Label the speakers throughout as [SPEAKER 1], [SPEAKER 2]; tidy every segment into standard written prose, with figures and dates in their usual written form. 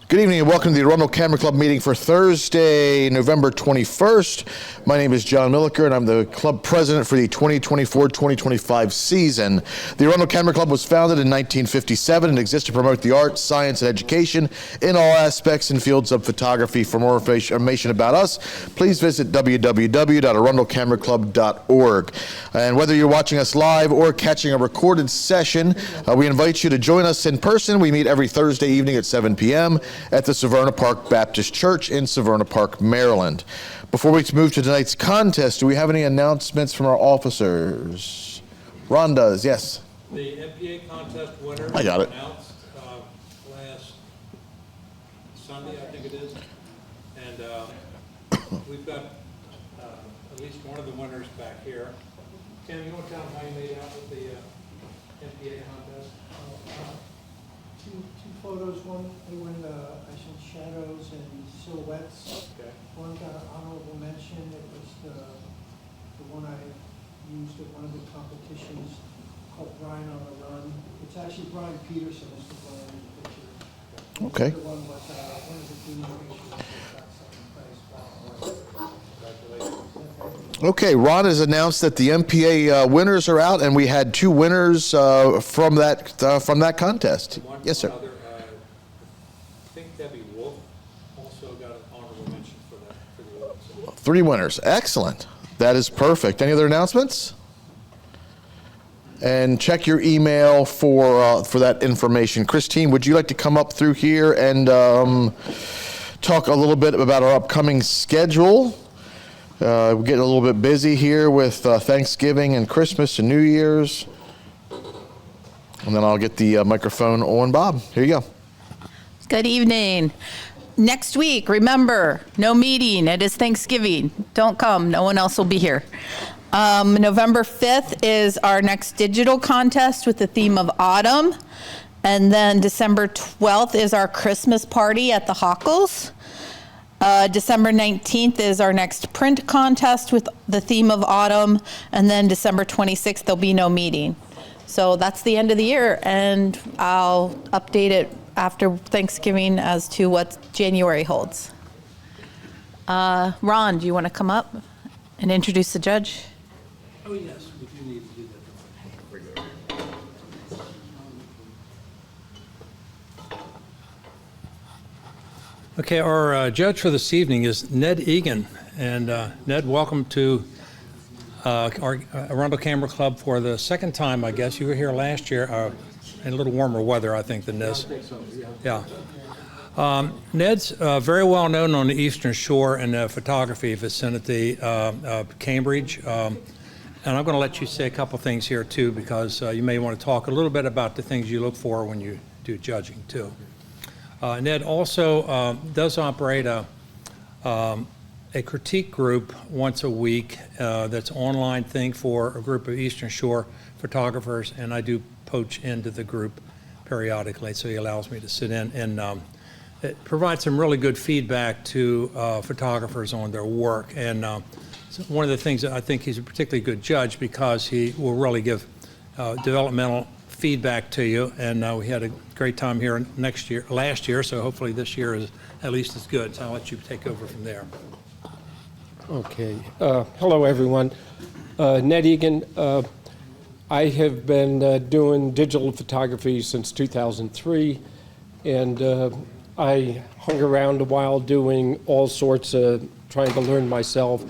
[SPEAKER 1] Good evening and welcome to the Arundel Camera Club meeting for Thursday, November 21st. My name is John Milliker and I'm the club president for the 2024-2025 season. The Arundel Camera Club was founded in 1957 and exists to promote the arts, science, and education in all aspects and fields of photography. For more information about us, please visit www.arundelcameraclub.org. And whether you're watching us live or catching a recorded session, we invite you to join us in person. We meet every Thursday evening at 7 p.m. at the Severna Park Baptist Church in Severna Park, Maryland. Before we move to tonight's contest, do we have any announcements from our officers? Ron does, yes.
[SPEAKER 2] The MPA contest winner
[SPEAKER 1] I got it.
[SPEAKER 2] announced last Sunday, I think it is. And we've got at least one of the winners back here. Tim, you want to tell them how you made out with the MPA contest?
[SPEAKER 3] Two photos. One, they won I think shadows and silhouettes.
[SPEAKER 2] Okay.
[SPEAKER 3] One got an honorable mention. It was the one I used at one of the competitions called Brian on the Run. It's actually Brian Peterson is the one in the picture.
[SPEAKER 1] Okay.
[SPEAKER 3] The one was one of the team pictures that got second place.
[SPEAKER 2] Congratulations.
[SPEAKER 1] Okay, Ron has announced that the MPA winners are out, and we had two winners from that contest. Yes, sir.
[SPEAKER 2] I think Debbie Wolf also got an honorable mention for the awards.
[SPEAKER 1] 3 winners. Excellent. That is perfect. Any other announcements? And check your email for that information. Christine, would you like to come up through here and talk a little bit about our upcoming schedule? We're getting a little bit busy here with Thanksgiving and Christmas and New Year's. And then I'll get the microphone on Bob. Here you go.
[SPEAKER 4] Good evening. Next week, remember, no meeting. It is Thanksgiving. Don't come. No one else will be here. November 5th is our next digital contest with the theme of autumn. And then December 12th is our Christmas party at the Hockles. December 19th is our next print contest with the theme of autumn. And then December 26th, there'll be no meeting. So that's the end of the year, and I'll update it after Thanksgiving as to what January holds. Ron, do you want to come up and introduce the judge?
[SPEAKER 2] Oh, yes, we do need to do that. Okay, our judge for this evening is Ned Egan. And Ned, welcome to our Arundel Camera Club for the second time, I guess. You were here last year in a little warmer weather, I think, than this. I think so, yeah. Ned's very well known on the Eastern Shore in the photography vicinity, Cambridge. And I'm going to let you say a couple things here, too, because you may want to talk a little bit about the things you look for when you do judging, too. Ned also does operate a critique group once a week that's an online thing for a group of Eastern Shore photographers, and I do poach into the group periodically, so he allows me to sit in, and it provides some really good feedback to photographers on their work. And so one of the things that I think he's a particularly good judge because he will really give developmental feedback to you, and we had a great time here last year, so hopefully this year is at least as good. So I'll let you take over from there.
[SPEAKER 5] Okay. Hello, everyone. Ned Egan. I have been doing digital photography since 2003, and I hung around a while doing all sorts of trying to learn myself,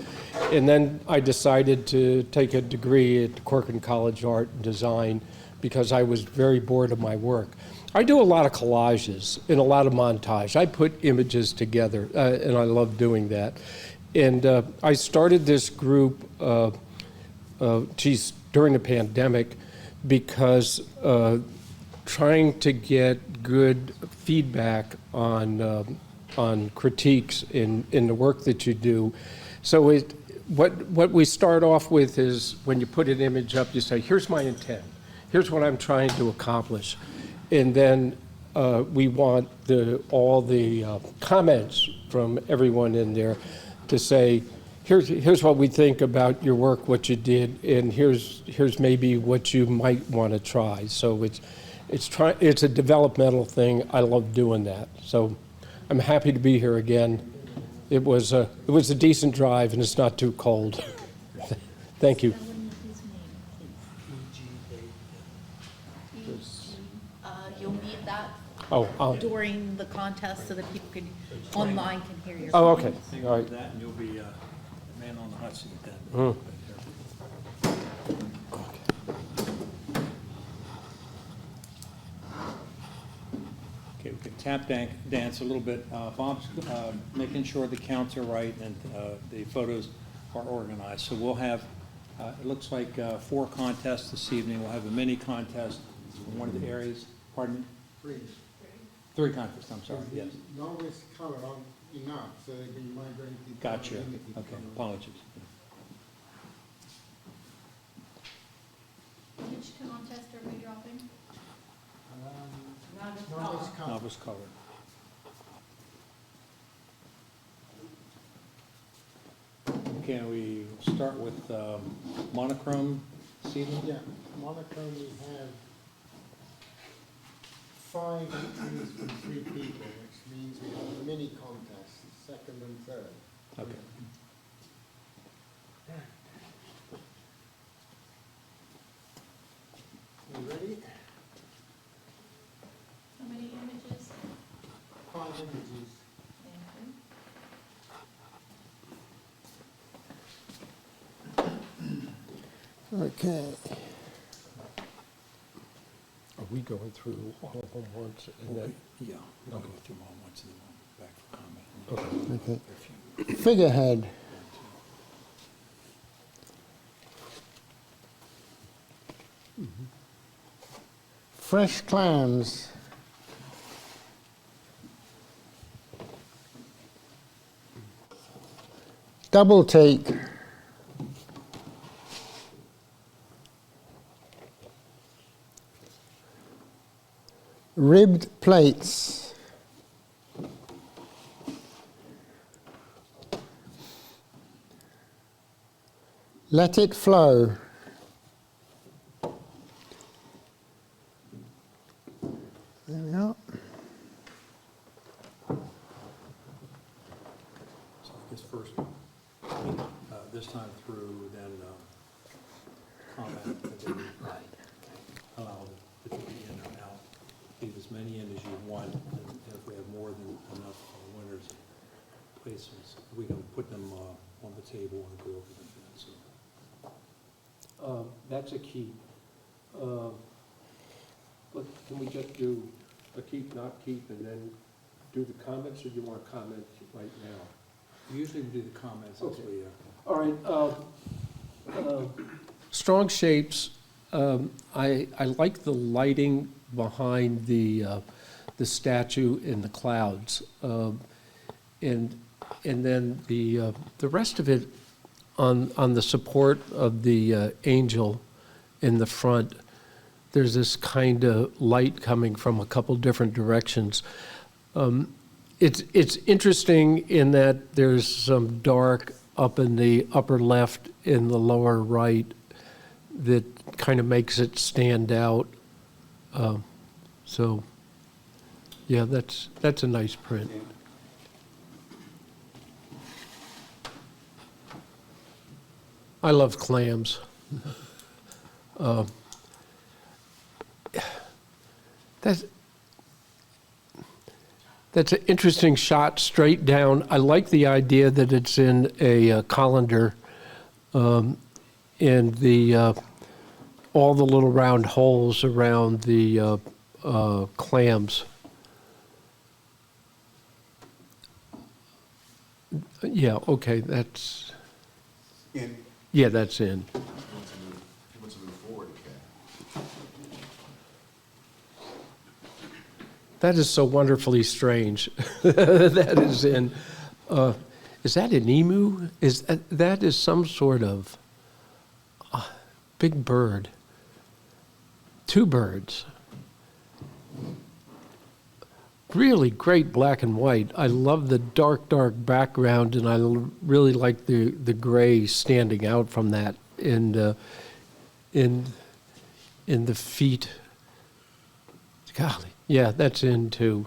[SPEAKER 5] and then I decided to take a degree at Corcoran College of Art and Design because I was very bored of my work. I do a lot of collages and a lot of montage. I put images together, and I love doing that. And I started this group, during the pandemic, because trying to get good feedback on critiques in the work that you do. So what we start off with is when you put an image up, you say, here's my intent. Here's what I'm trying to accomplish. And then we want all the comments from everyone in there to say, here's what we think about your work, what you did, and here's maybe what you might want to try. So it's a developmental thing. I love doing that. So I'm happy to be here again. It was a decent drive, and it's not too cold. Thank you.
[SPEAKER 4] You'll need that
[SPEAKER 5] Oh,
[SPEAKER 4] during the contest so that people can, online can hear your.
[SPEAKER 5] oh, okay.
[SPEAKER 2] Think
[SPEAKER 5] All
[SPEAKER 2] of
[SPEAKER 5] right.
[SPEAKER 2] that, and you'll be man on the hot seat then.
[SPEAKER 5] Mm.
[SPEAKER 2] Okay, we can tap dance a little bit. Bob's making sure the counts are right and the photos are organized. So we'll have, it looks like 4 contests this evening. We'll have a mini contest in one of the areas. Pardon me?
[SPEAKER 6] 3.
[SPEAKER 2] 3 contests, I'm sorry, yes.
[SPEAKER 6] Not always cover enough, so they've been migrating to
[SPEAKER 2] Gotcha.
[SPEAKER 6] limited
[SPEAKER 2] Okay,
[SPEAKER 6] cover.
[SPEAKER 2] apologies.
[SPEAKER 7] Which contest are we dropping?
[SPEAKER 6] Novice cover.
[SPEAKER 2] Novice color. Okay, we start with monochrome seating?
[SPEAKER 6] Yeah, monochrome we have 5 entries from 3 people, which means we have a mini contest, second and third.
[SPEAKER 2] Okay.
[SPEAKER 6] You ready?
[SPEAKER 7] How many images?
[SPEAKER 6] 5 images. Okay.
[SPEAKER 5] Are we going through all of them once and then?
[SPEAKER 2] Yeah, I'll go through them all once and then we'll back for comment.
[SPEAKER 6] Okay. Figurehead. Fresh clams. Double take. Ribbed plates. Let it flow. There we are.
[SPEAKER 2] So I guess first, this time through, then comment, and then allow it to be in or out. Leave as many in as you want, and if we have more than enough winners placements, we can put them on the table and go over them then, so.
[SPEAKER 5] That's a keep. But can we just do a keep, not keep, and then do the comments, or do you want comments right now?
[SPEAKER 2] Usually we do the comments as
[SPEAKER 5] Okay.
[SPEAKER 2] we,
[SPEAKER 5] All right. Strong shapes. I like the lighting behind the statue in the clouds, and then the rest of it on the support of the angel in the front. There's this kind of light coming from a couple different directions. It's interesting in that there's some dark up in the upper left, in the lower right, that kind of makes it stand out. So, yeah, that's a nice print. I love clams. That's an interesting shot straight down. I like the idea that it's in a colander, and all the little round holes around the clams. Yeah, okay, that's,
[SPEAKER 8] In.
[SPEAKER 5] yeah, that's in.
[SPEAKER 8] He wants to move forward again.
[SPEAKER 5] That is so wonderfully strange. That is in, is that an emu? That is some sort of big bird. 2 birds. Really great black and white. I love the dark background, and I really like the gray standing out from that in the feet Golly, yeah, that's in too.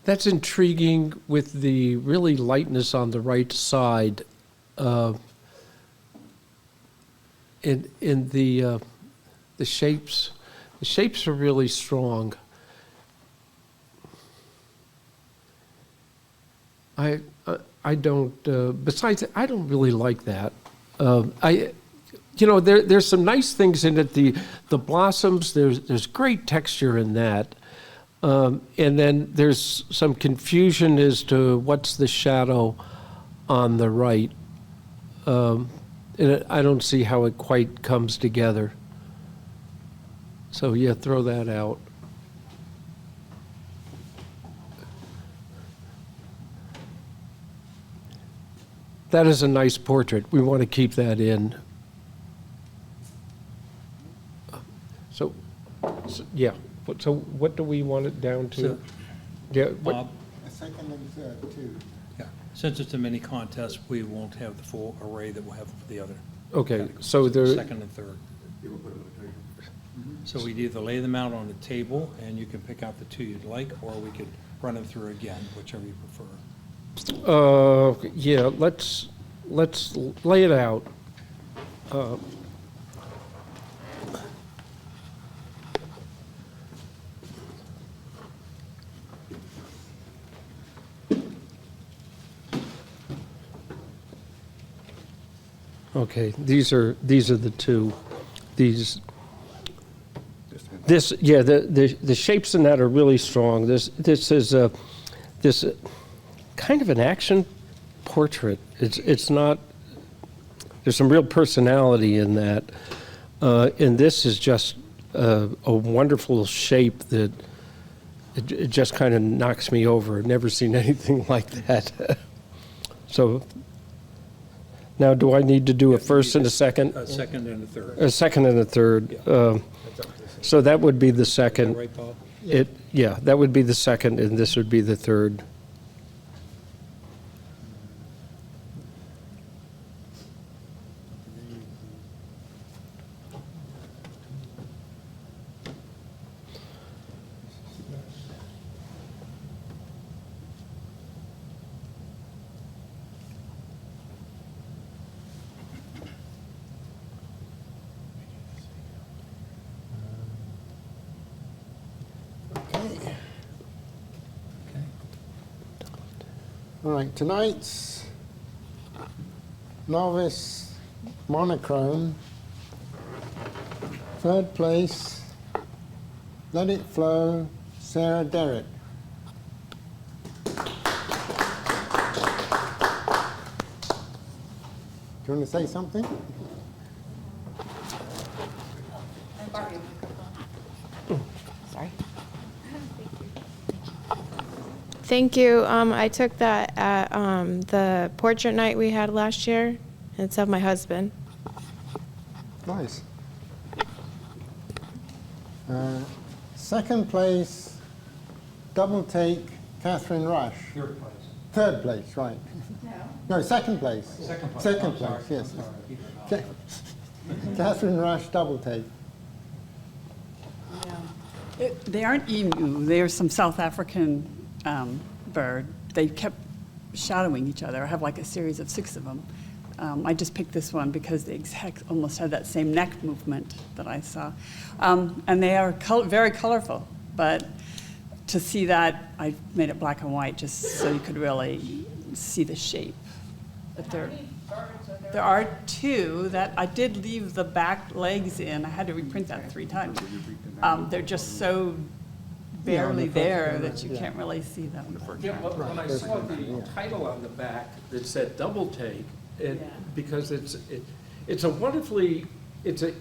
[SPEAKER 5] That's intriguing with the really lightness on the right side. In the shapes are really strong. I don't. Besides, I don't really like that. There's some nice things in it. The blossoms. There's great texture in that. And then there's some confusion as to what's the shadow on the right. And I don't see how it quite comes together. So yeah, throw that out. That is a nice portrait. We want to keep that in. So yeah. So what do we want it down to?
[SPEAKER 2] So,
[SPEAKER 5] Yeah.
[SPEAKER 2] Bob,
[SPEAKER 6] A second and third, too.
[SPEAKER 2] yeah, since it's a mini contest, we won't have the full array that we'll have for the other.
[SPEAKER 5] Okay,
[SPEAKER 2] categories.
[SPEAKER 5] so there.
[SPEAKER 2] Second and third. So we'd either lay them out on the table, and you can pick out the two you'd like, or we could run them through again, whichever you prefer.
[SPEAKER 5] Yeah, let's lay it out. Okay, these are the two. This yeah, the shapes in that are really strong. This is this kind of an action portrait. It's not. There's some real personality in that, and this is just a wonderful shape that it just kind of knocks me over. I've never seen anything like that. So now, do I need to do a first and a second?
[SPEAKER 2] A second and a third.
[SPEAKER 5] A second and a third. So that would be the second.
[SPEAKER 2] Right, Bob?
[SPEAKER 5] Yeah, that would be the second, and this would be the third.
[SPEAKER 6] All right, tonight's novice monochrome, third place, Let It Flow, Sarah Derrick. Do you want to say something?
[SPEAKER 9] Sorry. Thank you. I took that at the portrait night we had last year, and it's of my husband.
[SPEAKER 6] Nice. Second place, double take, Catherine Rush.
[SPEAKER 2] Third place.
[SPEAKER 6] Third place, right. No, second place.
[SPEAKER 2] Second place.
[SPEAKER 6] Second
[SPEAKER 2] I'm sorry.
[SPEAKER 6] place, yes.
[SPEAKER 2] I'm sorry.
[SPEAKER 6] Catherine Rush, double take.
[SPEAKER 10] They aren't emu. They are some South African bird. They kept shadowing each other. I have like a series of 6 of them. I just picked this one because they almost had that same neck movement that I saw. And they are very colorful, but to see that, I made it black and white just so you could really see the shape. But there are 2 that I did leave the back legs in. I had to reprint that 3 times. They're just so barely there that you can't really see them.
[SPEAKER 5] Yeah, when I saw the title on the back that said double take, because it's an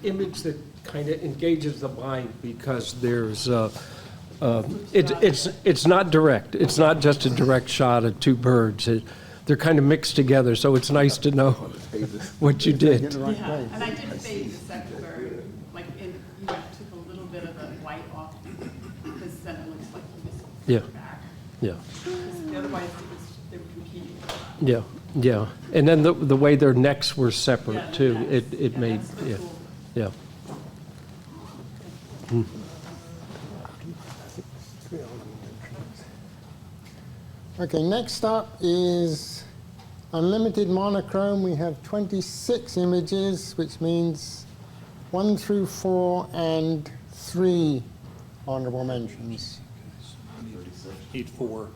[SPEAKER 5] image that kind of engages the mind because there's it's not direct. It's not just a direct shot of 2 birds. They're kind of mixed together, so it's nice to know what you did.
[SPEAKER 6] Get the right place.
[SPEAKER 10] And I did fade the second bird, like took a little bit of the white off because then it looks like you missed
[SPEAKER 5] Yeah.
[SPEAKER 10] the back.
[SPEAKER 5] Yeah.
[SPEAKER 10] Because otherwise, they were competing.
[SPEAKER 5] Yeah, yeah. And then the way their necks were separate too, it made, yeah, yeah.
[SPEAKER 6] Okay, next up is unlimited monochrome. We have 26 images, which means 1 through 4 and 3 honorable mentions.
[SPEAKER 2] Need 4,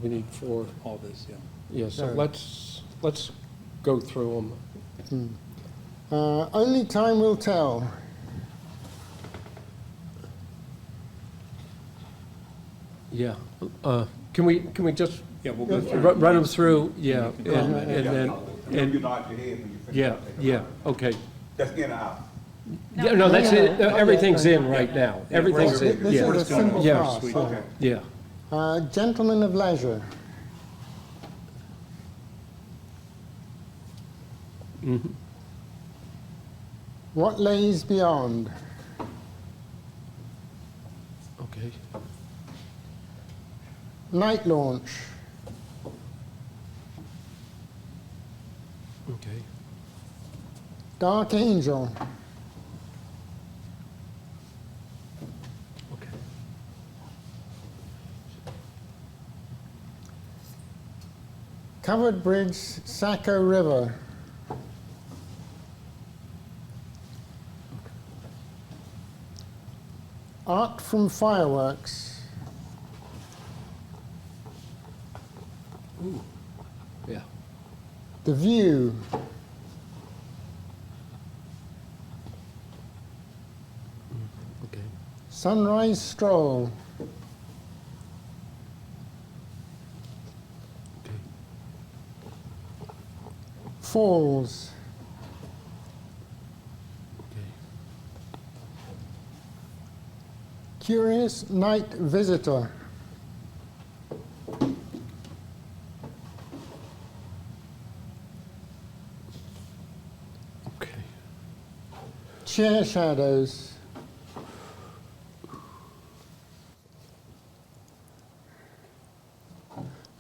[SPEAKER 5] We need 4.
[SPEAKER 2] all this, yeah.
[SPEAKER 5] Yeah, so
[SPEAKER 6] Sure.
[SPEAKER 5] let's go through them.
[SPEAKER 6] Only time will tell.
[SPEAKER 5] Yeah. Can we just
[SPEAKER 2] Yeah, we'll go through.
[SPEAKER 5] run them through? Yeah, and then,
[SPEAKER 8] You
[SPEAKER 5] and,
[SPEAKER 8] nod your head when you finish.
[SPEAKER 5] yeah,
[SPEAKER 8] up, take it
[SPEAKER 5] yeah,
[SPEAKER 8] out.
[SPEAKER 5] okay.
[SPEAKER 8] That's in or out.
[SPEAKER 5] Yeah, no, that's it, everything's in right now. Everything's in,
[SPEAKER 6] This
[SPEAKER 5] yeah.
[SPEAKER 6] is a simple
[SPEAKER 5] Yeah.
[SPEAKER 6] pass.
[SPEAKER 8] Okay.
[SPEAKER 5] Yeah.
[SPEAKER 6] Gentlemen of leisure. What lays beyond?
[SPEAKER 5] Okay.
[SPEAKER 6] Night launch.
[SPEAKER 5] Okay.
[SPEAKER 6] Dark angel.
[SPEAKER 5] Okay.
[SPEAKER 6] Covered bridge, Saco River. Art from fireworks.
[SPEAKER 5] Yeah.
[SPEAKER 6] The view.
[SPEAKER 5] Okay.
[SPEAKER 6] Sunrise stroll.
[SPEAKER 5] Okay.
[SPEAKER 6] Falls.
[SPEAKER 5] Okay.
[SPEAKER 6] Curious night visitor.
[SPEAKER 5] Okay.
[SPEAKER 6] Chair shadows.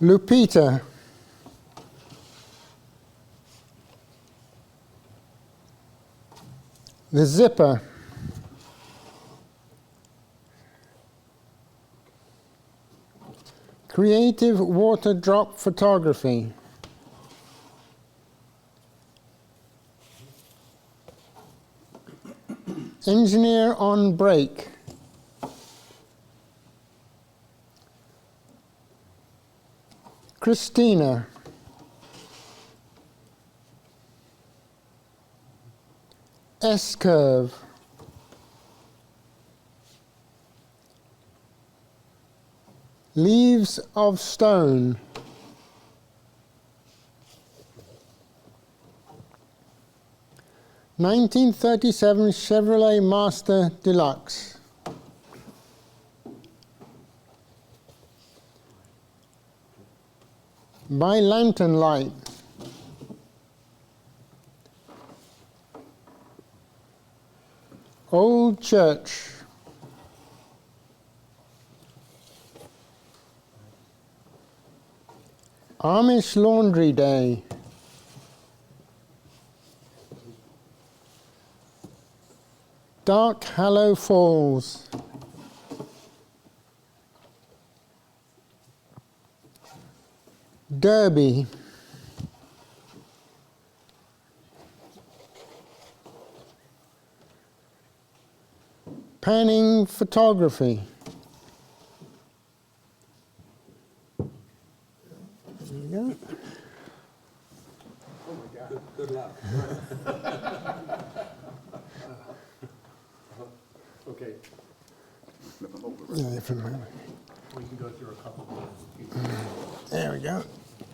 [SPEAKER 6] Lupita. The zipper. Creative water drop photography. Engineer on break. Christina. S-curve. Leaves of stone. (1937) Chevrolet Master Deluxe. By lantern light. Old church. Amish Laundry Day. Dark Hallow Falls. Derby. Panning photography. There we go.
[SPEAKER 8] Good luck.
[SPEAKER 5] Okay.
[SPEAKER 6] Yeah, from there.
[SPEAKER 5] We can go through a couple more.
[SPEAKER 6] There we go.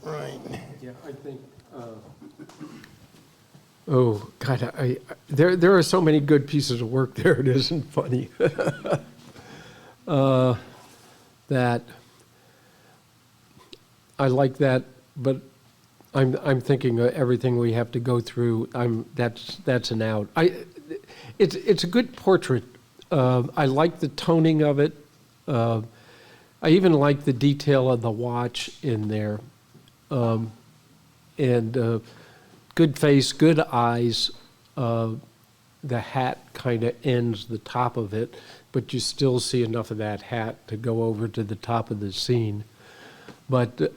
[SPEAKER 6] Right.
[SPEAKER 5] Yeah, I think. Oh God, there are so many good pieces of work there. It isn't funny. That I like that, but I'm thinking everything we have to go through. That's an out. It's a good portrait. I like the toning of it. I even like the detail of the watch in there. and good face, good eyes. The hat kind of ends the top of it, but you still see enough of that hat to go over to the top of the scene. But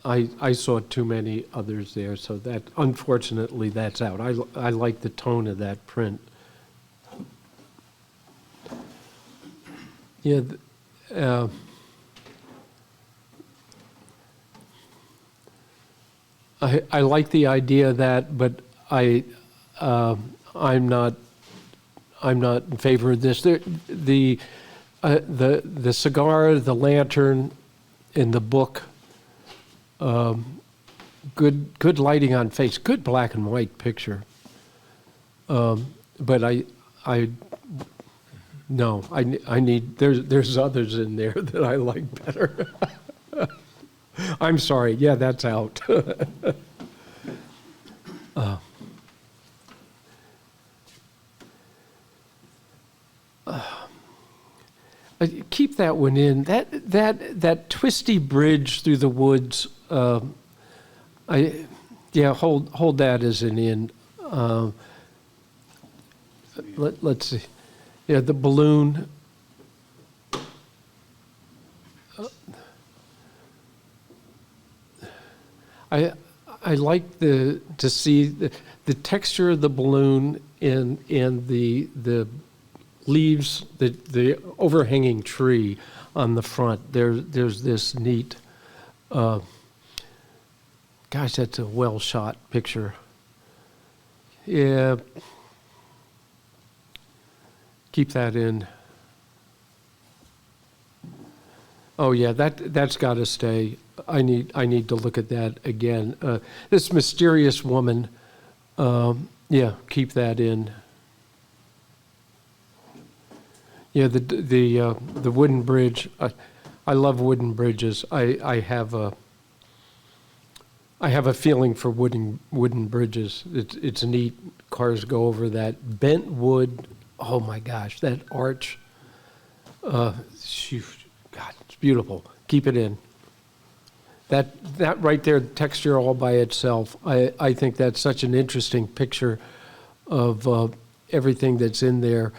[SPEAKER 5] I saw too many others there, so that, unfortunately, that's out. I like the tone of that print. Yeah, I like the idea of that, but I'm not in favor of this. The cigar, the lantern, and the book. Good lighting on face. Good black and white picture. But I need. There's others in there that I like better. I'm sorry. Yeah, that's out. Keep that one in. That twisty bridge through the woods. Hold that as an in. Let's see. Yeah, the balloon. I like to see the texture of the balloon and the leaves, the overhanging tree on the front. There's this neat, gosh, that's a well shot picture. Yeah, keep that in. Oh yeah, that's got to stay. I need to look at that again. This mysterious woman, yeah, keep that in. Yeah, the wooden bridge. I love wooden bridges. I have a feeling for wooden bridges. It's neat. Cars go over that bent wood. Oh my gosh, that arch. God, it's beautiful. Keep it in. That right there, texture all by itself. I think that's such an interesting picture of everything that's in there.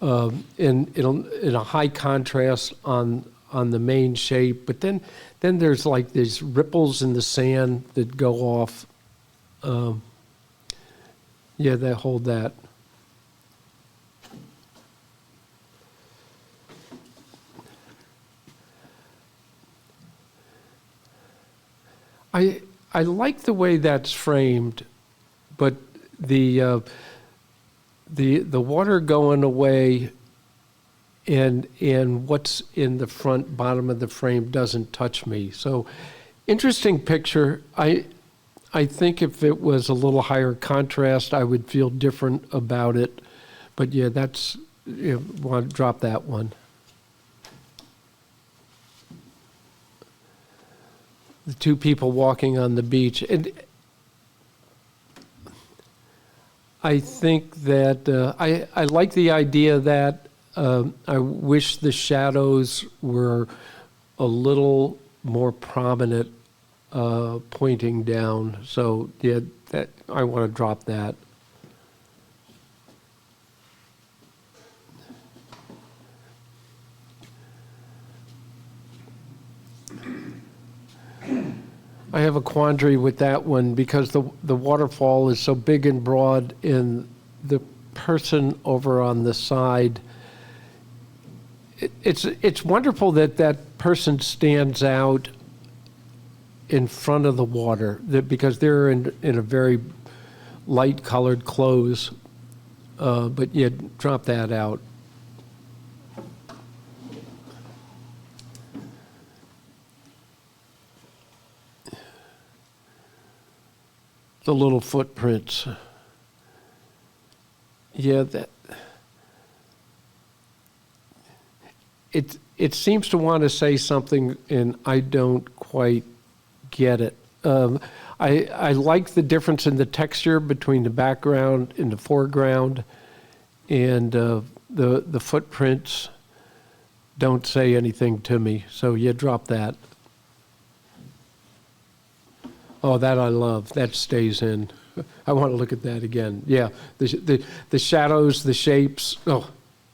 [SPEAKER 5] In a high contrast on the main shape, but then there's like these ripples in the sand that go off. Yeah, that hold that. I like the way that's framed, but the water going away and what's in the front bottom of the frame doesn't touch me. So interesting picture. I think if it was a little higher contrast, I would feel different about it. But yeah, that's, want to drop that one. The two people walking on the beach. And I think that I like the idea that I wish the shadows were a little more prominent, pointing down. So yeah, that I want to drop that. I have a quandary with that one because the waterfall is so big and broad, and the person over on the side, it's wonderful that person stands out in front of the water, because they're in a very light colored clothes, but yeah, drop that out. The little footprints. Yeah, it seems to want to say something, and I don't quite get it. I like the difference in the texture between the background and the foreground, and the footprints don't say anything to me. So yeah, drop that. Oh, that I love. That stays in. I want to look at that again. Yeah, the shadows, the shapes. Oh,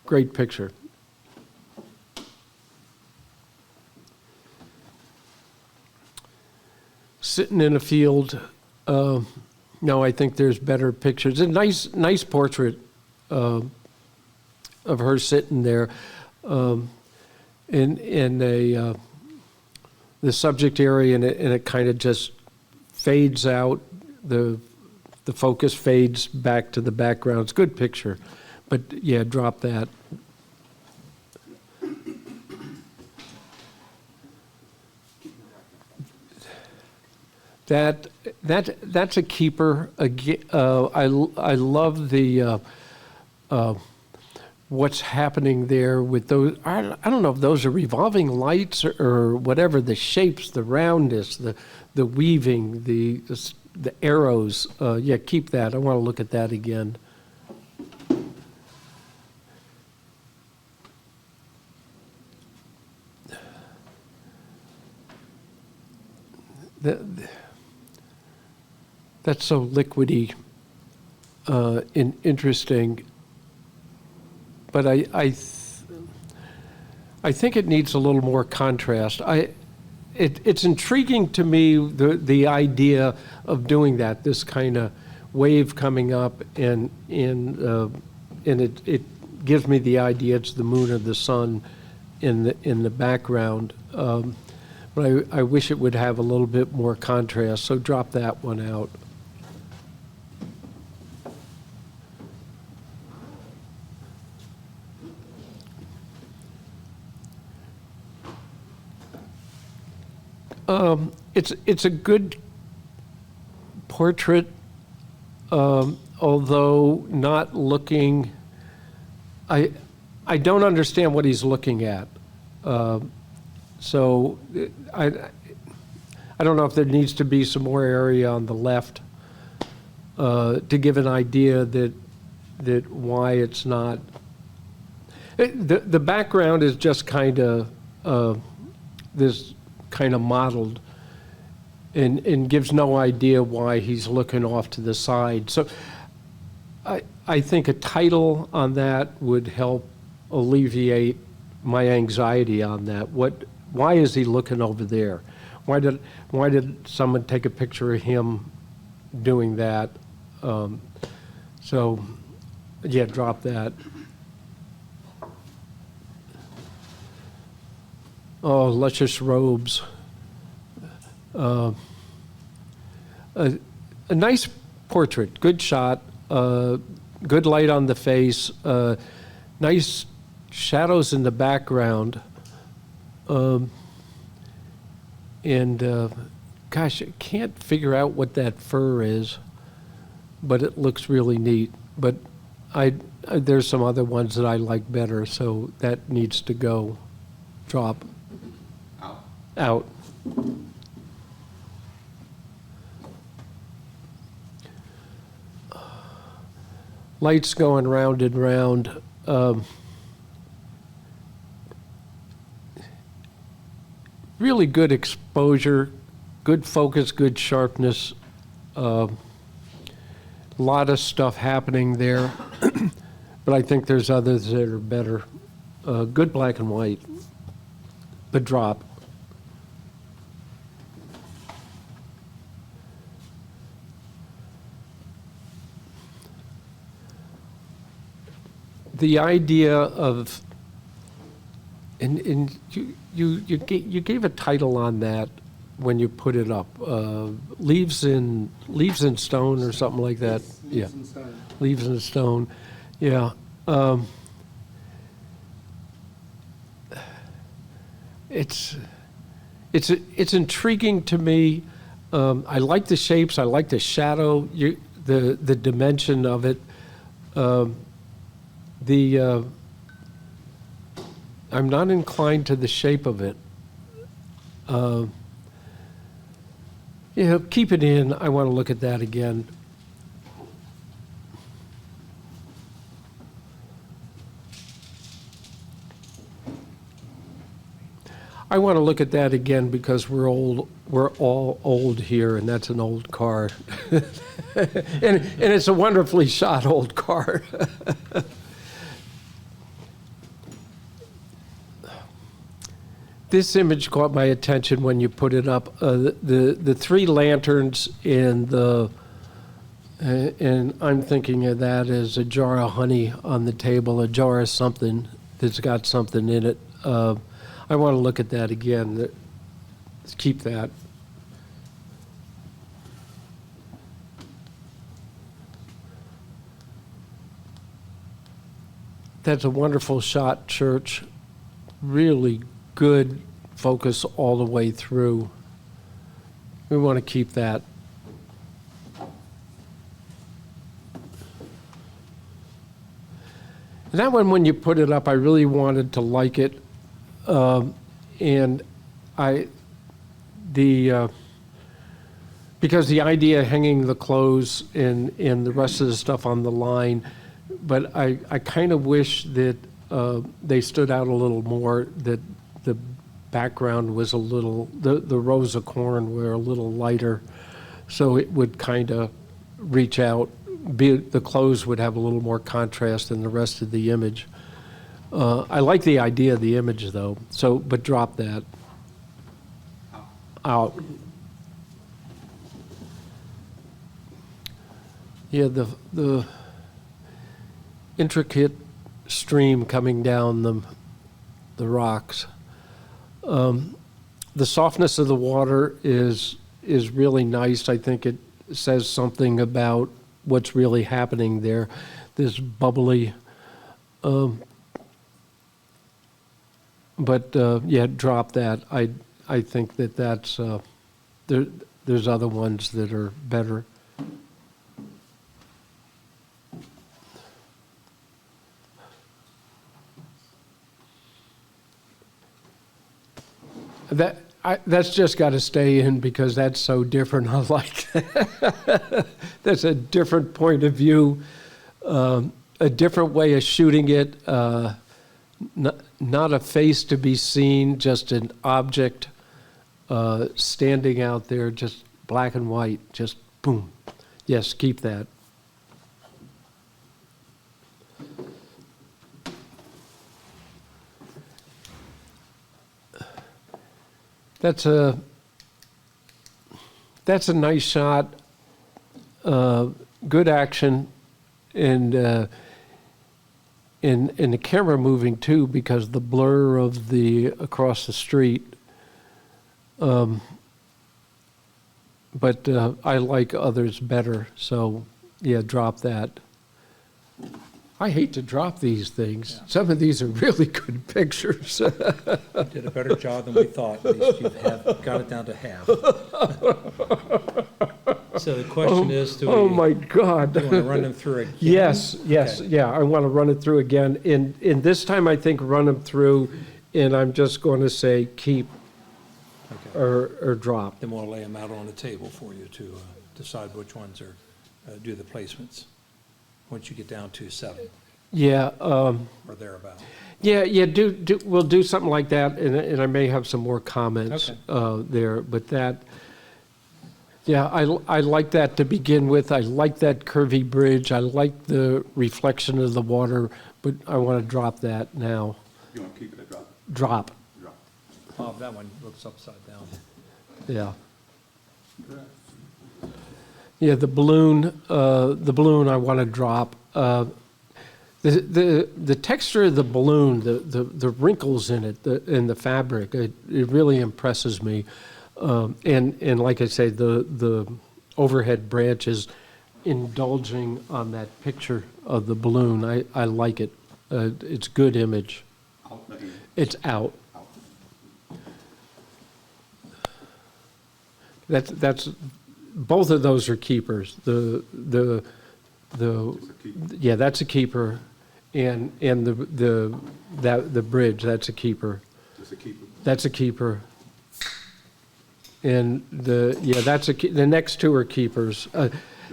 [SPEAKER 5] great picture. Sitting in a field. No, I think there's better pictures. A nice portrait of her sitting there in the subject area, and it kind of just fades out. The focus fades back to the background. It's a good picture, but yeah, drop that. That's a keeper. I love the what's happening there with those. I don't know if those are revolving lights or whatever. The shapes, the roundness, the weaving, the arrows. Yeah, keep that. I want to look at that again. That's so liquidy, interesting. But I think it needs a little more contrast. It's intriguing to me, the idea of doing that. This kind of wave coming up, and it gives me the idea it's the moon or the sun in the background. But I wish it would have a little bit more contrast. So drop that one out. It's a good portrait, although not looking. I don't understand what he's looking at, so I don't know if there needs to be some more area on the left to give an idea that why it's not. The background is just kind of this kind of modeled and gives no idea why he's looking off to the side. So I think a title on that would help alleviate my anxiety on that. Why is he looking over there? Why did someone take a picture of him doing that? So yeah, drop that. Oh, luscious robes. A nice portrait, good shot, good light on the face, nice shadows in the background. Gosh, I can't figure out what that fur is, but it looks really neat. But there's some other ones that I like better, so that needs to go. Drop. Out. Lights going round and round. Really good exposure, good focus, good sharpness. A lot of stuff happening there, but I think there's others that are better. Good black and white, but drop. The idea of, and you gave a title on that when you put it up, leaves in stone or something like that. Yeah, leaves in stone. Yeah. It's intriguing to me. I like the shapes. I like the shadow. The dimension of it. I'm not inclined to the shape of it. Keep it in. I want to look at that again. I want to look at that again because we're all old here, and that's an old car. and it's a wonderfully shot old car. This image caught my attention when you put it up. The three lanterns and I'm thinking of that as a jar of honey on the table, a jar of something that's got something in it. I want to look at that again. Let's keep that. That's a wonderful shot, Church. Really good focus all the way through. We want to keep that. That one, when you put it up, I really wanted to like it. Because the idea of hanging the clothes and the rest of the stuff on the line, but I kind of wish that they stood out a little more, that the background was a little, the rows of corn were a little lighter, so it would kind of reach out. The clothes would have a little more contrast than the rest of the image. I like the idea of the image, though. So, but drop that out. Yeah, the intricate stream coming down the rocks. The softness of the water is really nice. I think it says something about what's really happening there. This bubbly. But yeah, drop that. I think that's there's other ones that are better. That's just got to stay in because that's so different. I like that. That's a different point of view, a different way of shooting it. Not a face to be seen, just an object standing out there, just black and white, just boom. Yes, keep that. That's a nice shot, good action, and the camera moving too because the blur of the across the street. But I like others better, so yeah, drop that. I hate to drop these things. Yeah. Some of these are really good pictures.
[SPEAKER 2] You did a better job than we thought. At least you have got it down to half. So the question is,
[SPEAKER 5] my God.
[SPEAKER 2] Do you want to run them through again?
[SPEAKER 5] Yes,
[SPEAKER 2] Okay.
[SPEAKER 5] yeah, I want to run it through again. And this time I think run them through, and I'm just going to say keep or drop.
[SPEAKER 2] Then we'll lay them out on the table for you to decide which ones are, do the placements, once you get down to 7.
[SPEAKER 5] Yeah.
[SPEAKER 2] Or thereabout.
[SPEAKER 5] Yeah, we'll do something like that, and I may have some more comments there, but that, yeah, I like that to begin with. I like that curvy bridge. I like the reflection of the water, but I want to drop that now.
[SPEAKER 8] You want to keep it at drop?
[SPEAKER 5] Drop.
[SPEAKER 8] Drop.
[SPEAKER 2] Oh, that one looks upside down.
[SPEAKER 5] Yeah. Yeah, the balloon I want to drop. The texture of the balloon, the wrinkles in it, in the fabric, it really impresses me. And like I say, the overhead branches indulging on that picture of the balloon. I like it. It's good image. It's out. That's both of those are keepers. Yeah, that's a keeper, and the bridge, that's a keeper.
[SPEAKER 8] That's a keeper.
[SPEAKER 5] That's a keeper. And the next two are keepers.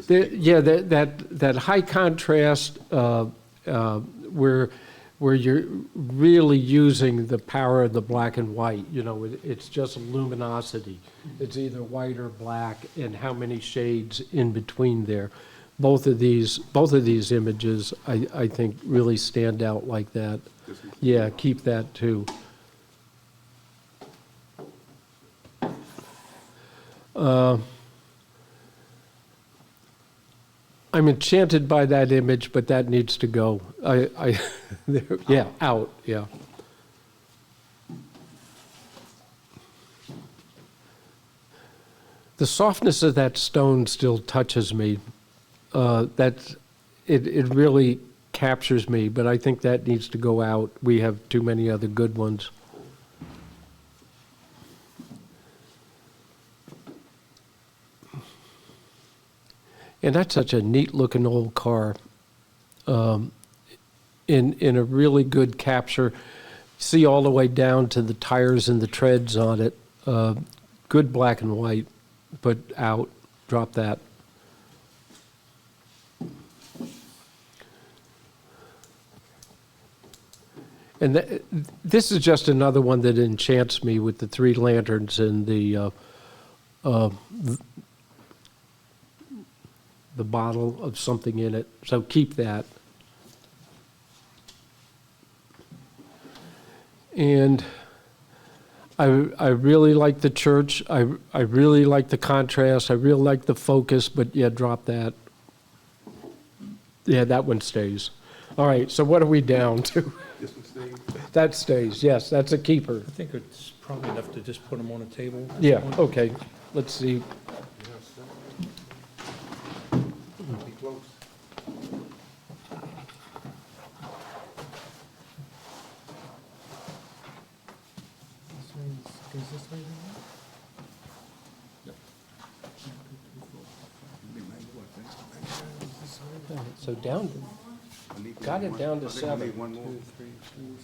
[SPEAKER 5] That high contrast where where you're really using the power of the black and white. You know, it's just luminosity. It's either white or black, and how many shades in between there. Both of these images, I think, really stand out like that. Yeah, keep that too. I'm enchanted by that image, but that needs to go. Yeah, out, yeah. The softness of that stone still touches me. It really captures me, but I think that needs to go out. We have too many other good ones. And that's such a neat-looking old car. In a really good capture. See all the way down to the tires and the treads on it. Good black and white, but out. Drop that. And this is just another one that enchants me with the three lanterns and the bottle of something in it. So keep that. And I really like the church. I really like the contrast. I really like the focus, but yeah, drop that. Yeah, that one stays. All right, so what are we down to?
[SPEAKER 8] This one stays?
[SPEAKER 5] That stays, yes, that's a keeper.
[SPEAKER 2] I think it's probably enough to just put them on a table.
[SPEAKER 5] Yeah, okay, let's see.
[SPEAKER 8] Be close.
[SPEAKER 5] So down, got it down to 7.
[SPEAKER 8] We need one more.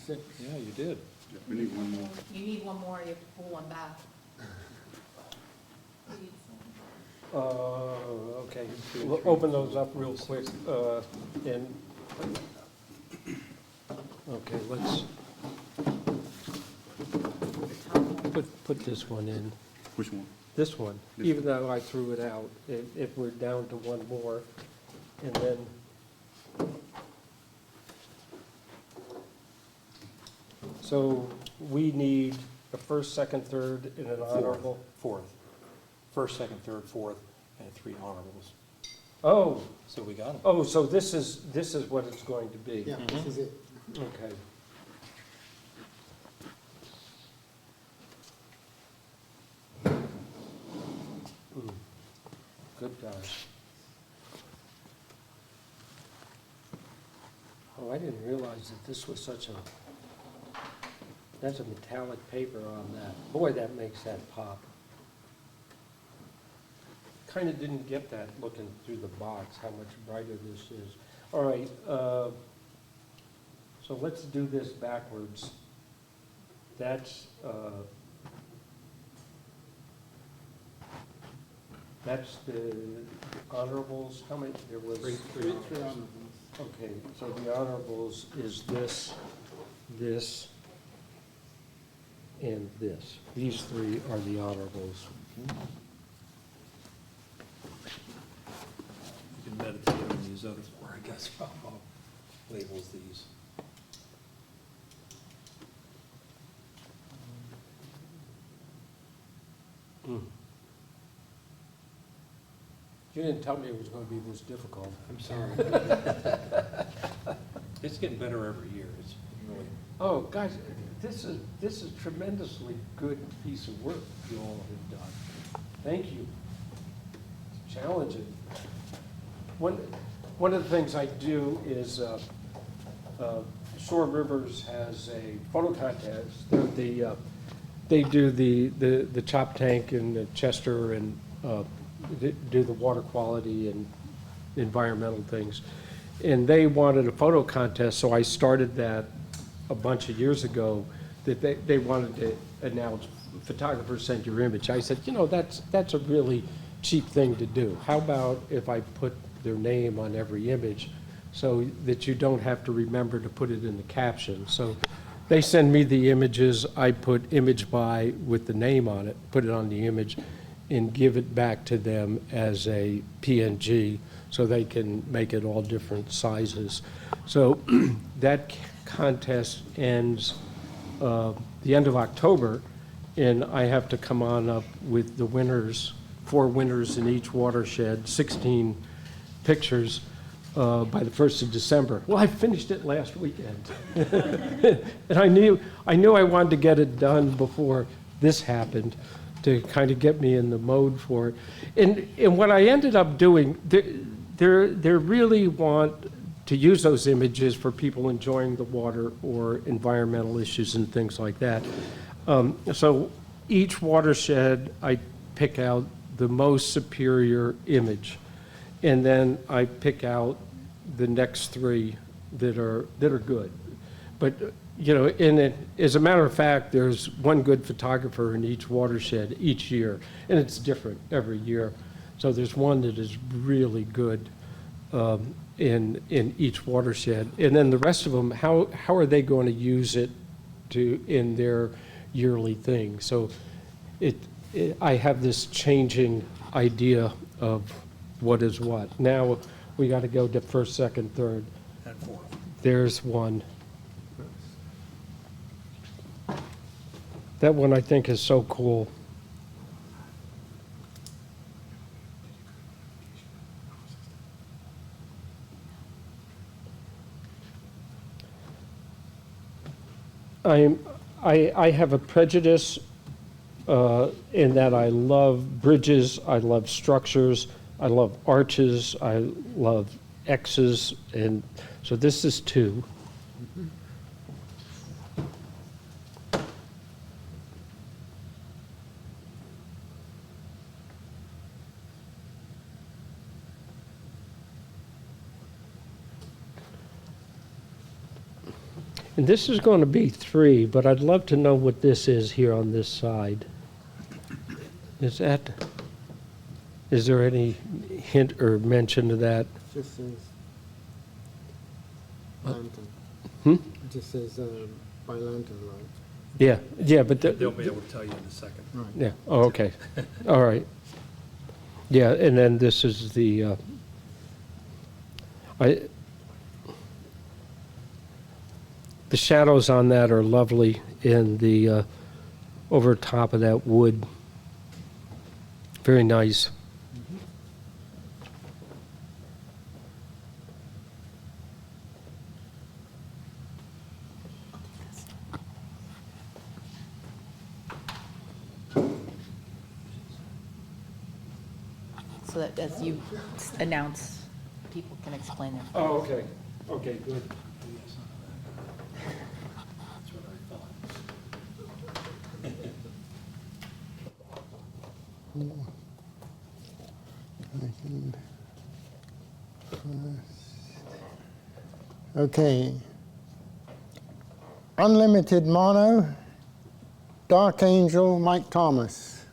[SPEAKER 6] 6.
[SPEAKER 2] Yeah, you did.
[SPEAKER 8] We need one more.
[SPEAKER 4] You need one more, you have to pull one back.
[SPEAKER 5] Okay, we'll open those up real quick, and, okay, let's put this one in.
[SPEAKER 8] Which one?
[SPEAKER 5] This one,
[SPEAKER 8] This
[SPEAKER 5] even though I threw it out, if we're down to one more, and then. So we need a first, second, third, and an honorable?
[SPEAKER 2] Fourth. First, second, third, fourth, and 3 honorables.
[SPEAKER 5] Oh,
[SPEAKER 2] So we got them.
[SPEAKER 5] oh, so this is what it's going to be?
[SPEAKER 6] Yeah, this is it.
[SPEAKER 5] Okay. Good gosh. Oh, I didn't realize that this was such a, that's a metallic paper on that. Boy, that makes that pop. Kind of didn't get that looking through the box, how much brighter this is. All right, so let's do this backwards. That's the honorables, how many, there was?
[SPEAKER 2] Three
[SPEAKER 6] honorables.
[SPEAKER 5] Okay, so the honorables is this, this, and this. These 3 are the honorables.
[SPEAKER 2] You can meditate on these other 4, I guess, labels these.
[SPEAKER 5] You didn't tell me it was going to be this difficult.
[SPEAKER 2] I'm sorry. It's getting better every year. It's really,
[SPEAKER 5] Oh, guys, this is tremendously good piece of work you all have done. Thank you. It's challenging. One of the things I do is Shore Rivers has a photo contest. They do the chop tank and the Chester and do the water quality and environmental things. And they wanted a photo contest, so I started that a bunch of years ago, that they wanted to announce, photographers send your image. I said, you know, that's a really cheap thing to do. How about if I put their name on every image? so that you don't have to remember to put it in the caption. So they send me the images, I put image by with the name on it, put it on the image, and give it back to them as a PNG so they can make it all different sizes. So that contest ends the end of October, and I have to come on up with the winners, 4 winners in each watershed, 16 pictures by the 1st of December. Well, I finished it last weekend. And I knew I wanted to get it done before this happened to kind of get me in the mode for it. And what I ended up doing, they really want to use those images for people enjoying the water or environmental issues and things like that. So each watershed, I pick out the most superior image, and then I pick out the next 3 that are good. But you know, as a matter of fact, there's one good photographer in each watershed each year, and it's different every year. So there's one that is really good in each watershed, and then the rest of them, how are they going to use it in their yearly thing? So I have this changing idea of what is what. Now we got to go to 1st, 2nd, 3rd.
[SPEAKER 2] And 4th.
[SPEAKER 5] There's one. That one I think is so cool. I have a prejudice in that I love bridges, I love structures, I love arches, I love X's, and so this is 2. And this is going to be 3, but I'd love to know what this is here on this side. Is there any hint or mention of that?
[SPEAKER 6] Just says lantern. It just says by lantern light.
[SPEAKER 5] Yeah, but
[SPEAKER 2] They'll be able to tell you in a second.
[SPEAKER 6] Right.
[SPEAKER 5] yeah. Oh, okay. All right. Yeah, and then this is the. The shadows on that are lovely in the over top of that wood. Very nice.
[SPEAKER 4] So that as you announce, people can explain their.
[SPEAKER 5] Oh, okay. Okay, good.
[SPEAKER 6] Okay. Unlimited Mono, Dark Angel, Mike Thomas.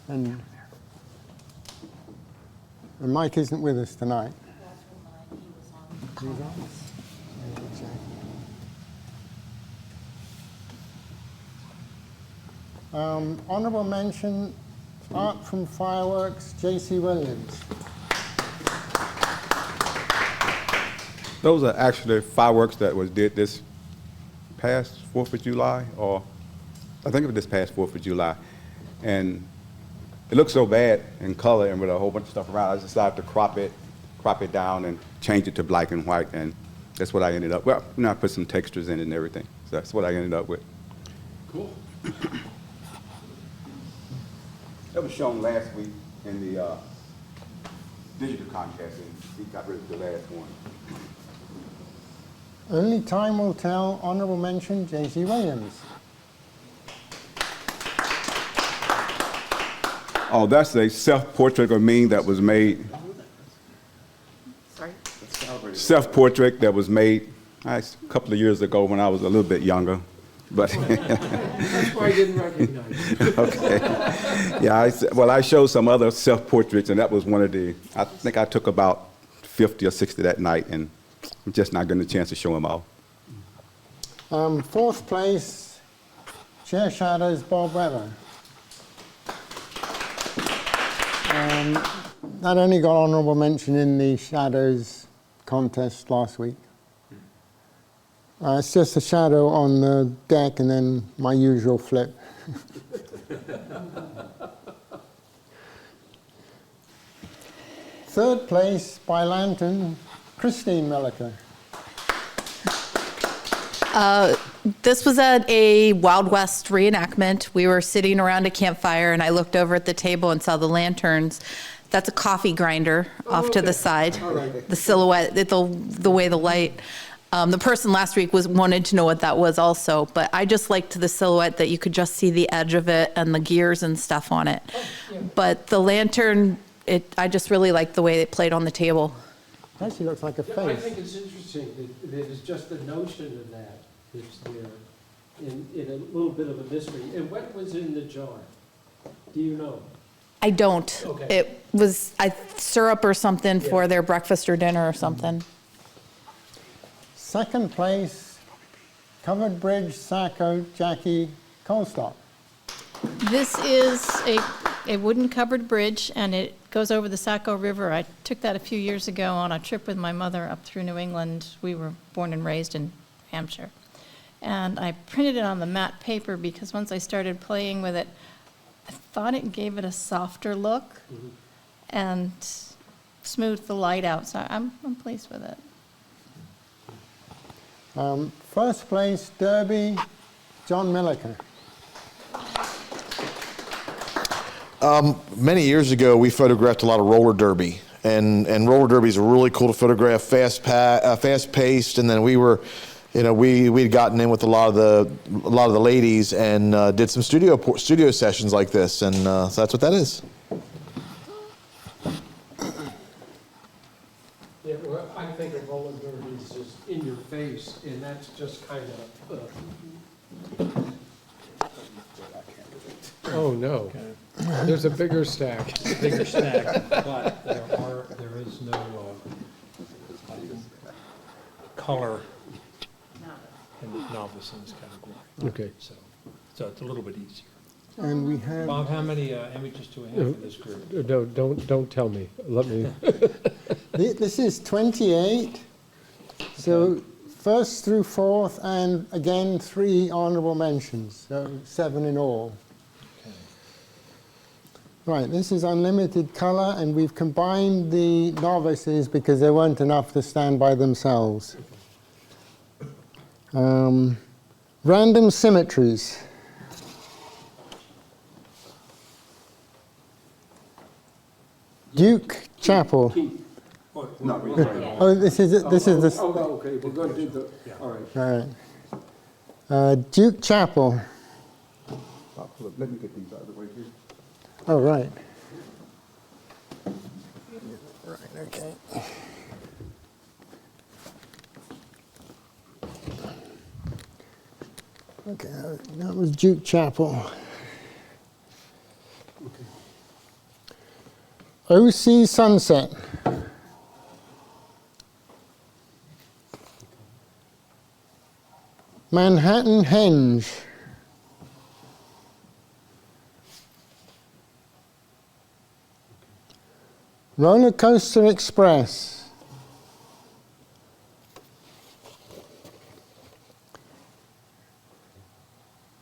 [SPEAKER 6] And Mike isn't with us tonight. Honorable mention, Art from Fireworks, J.C. Williams.
[SPEAKER 11] Those are actually fireworks that was did this past 4th of July, or I think it was this past 4th of July. And it looked so bad in color and with a whole bunch of stuff around, I decided to crop it down and change it to black and white, and that's what I ended up, well, I put some textures in it and everything. So that's what I ended up with. Cool. That was shown last week in the digital contest, and he got rid of the last one.
[SPEAKER 6] Only time will tell. Honorable mention, J.C. Williams.
[SPEAKER 11] Oh, that's a self-portrait of me that was made.
[SPEAKER 4] Sorry?
[SPEAKER 11] Self-portrait that was made a couple of years ago when I was a little bit younger. but
[SPEAKER 5] That's why I didn't recognize you.
[SPEAKER 11] okay. Yeah, I showed some other self-portraits, and that was one of the, I think I took about 50 or 60 that night, and I'm just not getting a chance to show them all.
[SPEAKER 6] Fourth place, Chair Shadows, Bob Weber. That only got honourable mention in the Shadows contest last week. It's just a shadow on the deck and then my usual flip. Third place by lantern, Christine Milliker.
[SPEAKER 4] This was at a Wild West reenactment. We were sitting around a campfire, and I looked over at the table and saw the lanterns. That's a coffee grinder off to the side.
[SPEAKER 5] All right.
[SPEAKER 4] The silhouette, the way the light. The person last week wanted to know what that was also, but I just liked the silhouette that you could just see the edge of it and the gears and stuff on it. But the lantern, I just really liked the way it played on the table.
[SPEAKER 6] It actually looks like a
[SPEAKER 5] Yeah, I
[SPEAKER 6] face.
[SPEAKER 5] think it's interesting that it's just the notion of that that's there in a little bit of a mystery. And what was in the jar? Do you know?
[SPEAKER 4] I don't.
[SPEAKER 5] Okay.
[SPEAKER 4] It was syrup or something for their breakfast or dinner or something.
[SPEAKER 6] Second place, Covered Bridge, Sacco, Jackie Colstock.
[SPEAKER 7] This is a wooden covered bridge, and it goes over the Saco River. I took that a few years ago on a trip with my mother up through New England. We were born and raised in Hampshire. And I printed it on the matte paper because once I started playing with it, I thought it gave it a softer look and smoothed the light out. So I'm pleased with it.
[SPEAKER 6] First place, Derby, John Milliker.
[SPEAKER 1] Many years ago, we photographed a lot of roller derby, and roller derbies are really cool to photograph, fast-paced, and then we'd gotten in with a lot of the ladies and did some studio sessions like this, and so that's what that is.
[SPEAKER 5] Yeah, well, I think of roller derby as just in your face, and that's just kind of. Oh no, there's a bigger stack.
[SPEAKER 2] Bigger stack, but there is no color in the novice in this category.
[SPEAKER 5] Okay.
[SPEAKER 2] So it's a little bit easier.
[SPEAKER 6] And we have,
[SPEAKER 2] Bob, how many images do we have in this group?
[SPEAKER 5] No, don't tell me. Let me.
[SPEAKER 6] this is 28. So first through fourth, and again 3 honourable mentions, so 7 in all. Right, this is unlimited colour, and we've combined the novices because there weren't enough to stand by themselves. Random symmetries. Duke Chapel. Oh, this is the.
[SPEAKER 5] Oh, okay, we're going to do the. All right.
[SPEAKER 6] All right. Duke Chapel.
[SPEAKER 11] Let me get these out of the way here.
[SPEAKER 6] Oh, right. Right, okay. Okay, that was Duke Chapel. OC Sunset. Manhattan Henge. Roller Coaster Express.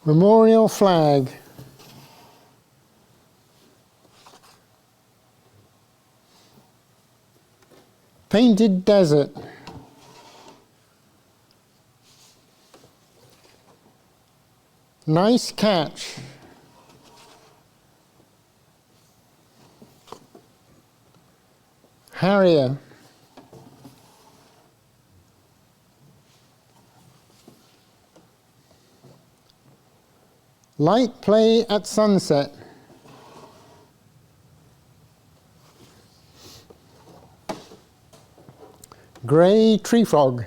[SPEAKER 6] Memorial Flag. Painted Desert. Nice Catch. Harrier. Light Play at Sunset. Grey Tree Frog.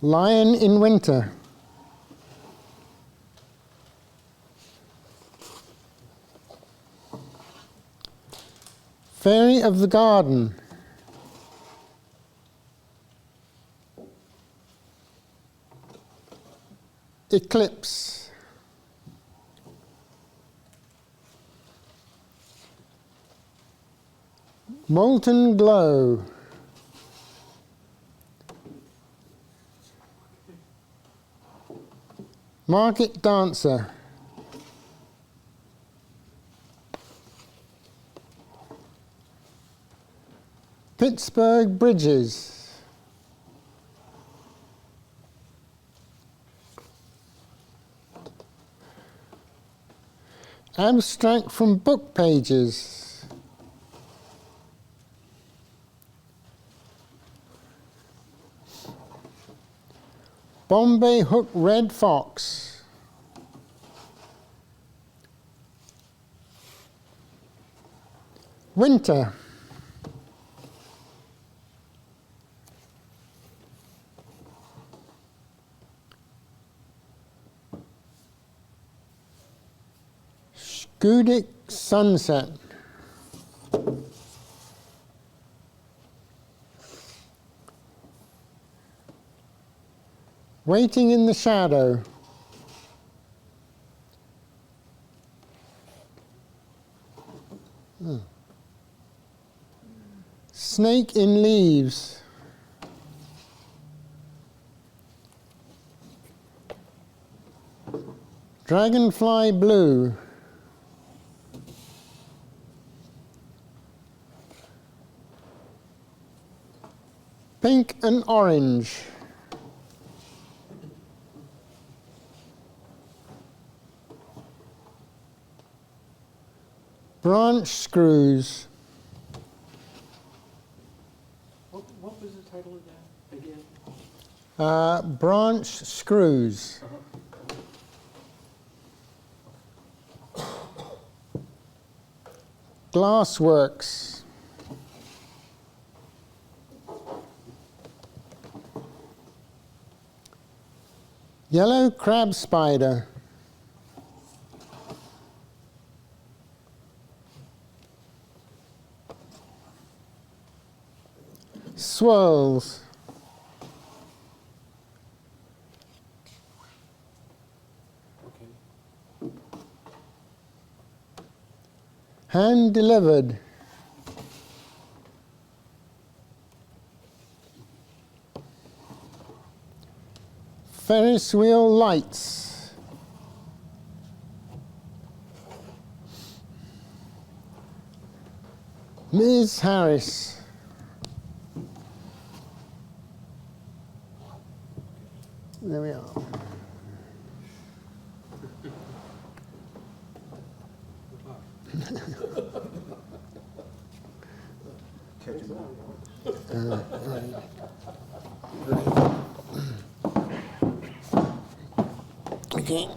[SPEAKER 6] Lion in winter. Fairy of the garden. Eclipse. Molten glow. Market dancer. Pittsburgh bridges. Abstract from book pages. Bombay hook red fox. Winter. Scudic sunset. Waiting in the shadow. Snake in leaves. Dragonfly blue. Pink and orange. Branch screws.
[SPEAKER 5] What was the title of that again?
[SPEAKER 6] Branch screws. Glassworks. Yellow crab spider. Swirls. Hand delivered. Ferris wheel lights. Ms. Harris. There we are. Okay.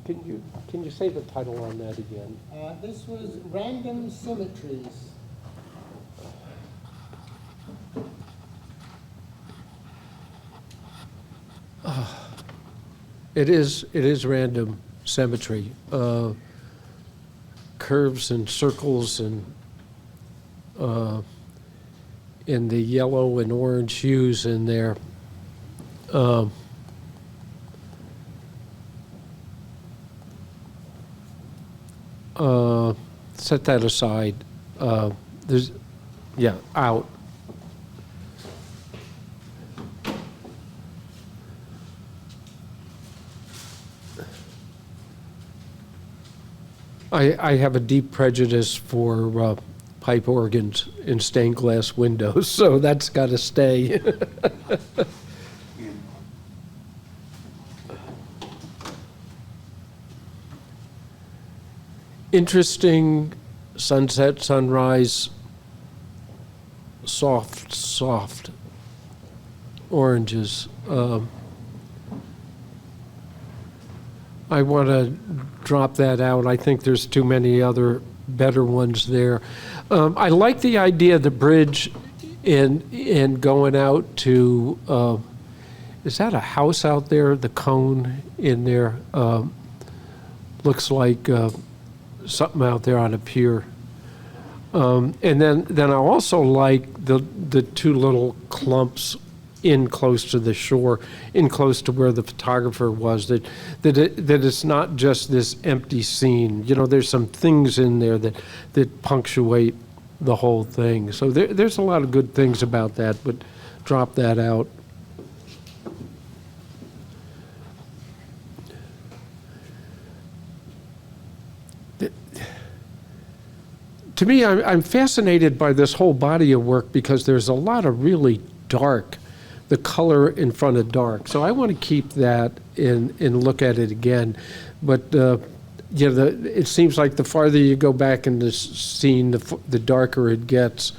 [SPEAKER 5] Can you say the title on that again?
[SPEAKER 6] This was Random Symmetries.
[SPEAKER 5] It is random symmetry. Curves and circles and in the yellow and orange hues in there. Set that aside. There's, yeah, out. I have a deep prejudice for pipe organs in stained glass windows, so that's got to stay. Interesting sunset, sunrise, soft I want to drop that out. I think there's too many other better ones there. I like the idea of the bridge and going out to, is that a house out there, the cone in there? Looks like something out there on a pier. And then I also like the two little clumps in close to the shore, in close to where the photographer was, that it's not just this empty scene. You know, there's some things in there that punctuate the whole thing. So there's a lot of good things about that, but drop that out. To me, I'm fascinated by this whole body of work because there's a lot of really dark, the color in front of dark. So I want to keep that and look at it again. But yeah, it seems like the farther you go back in this scene, the darker it gets.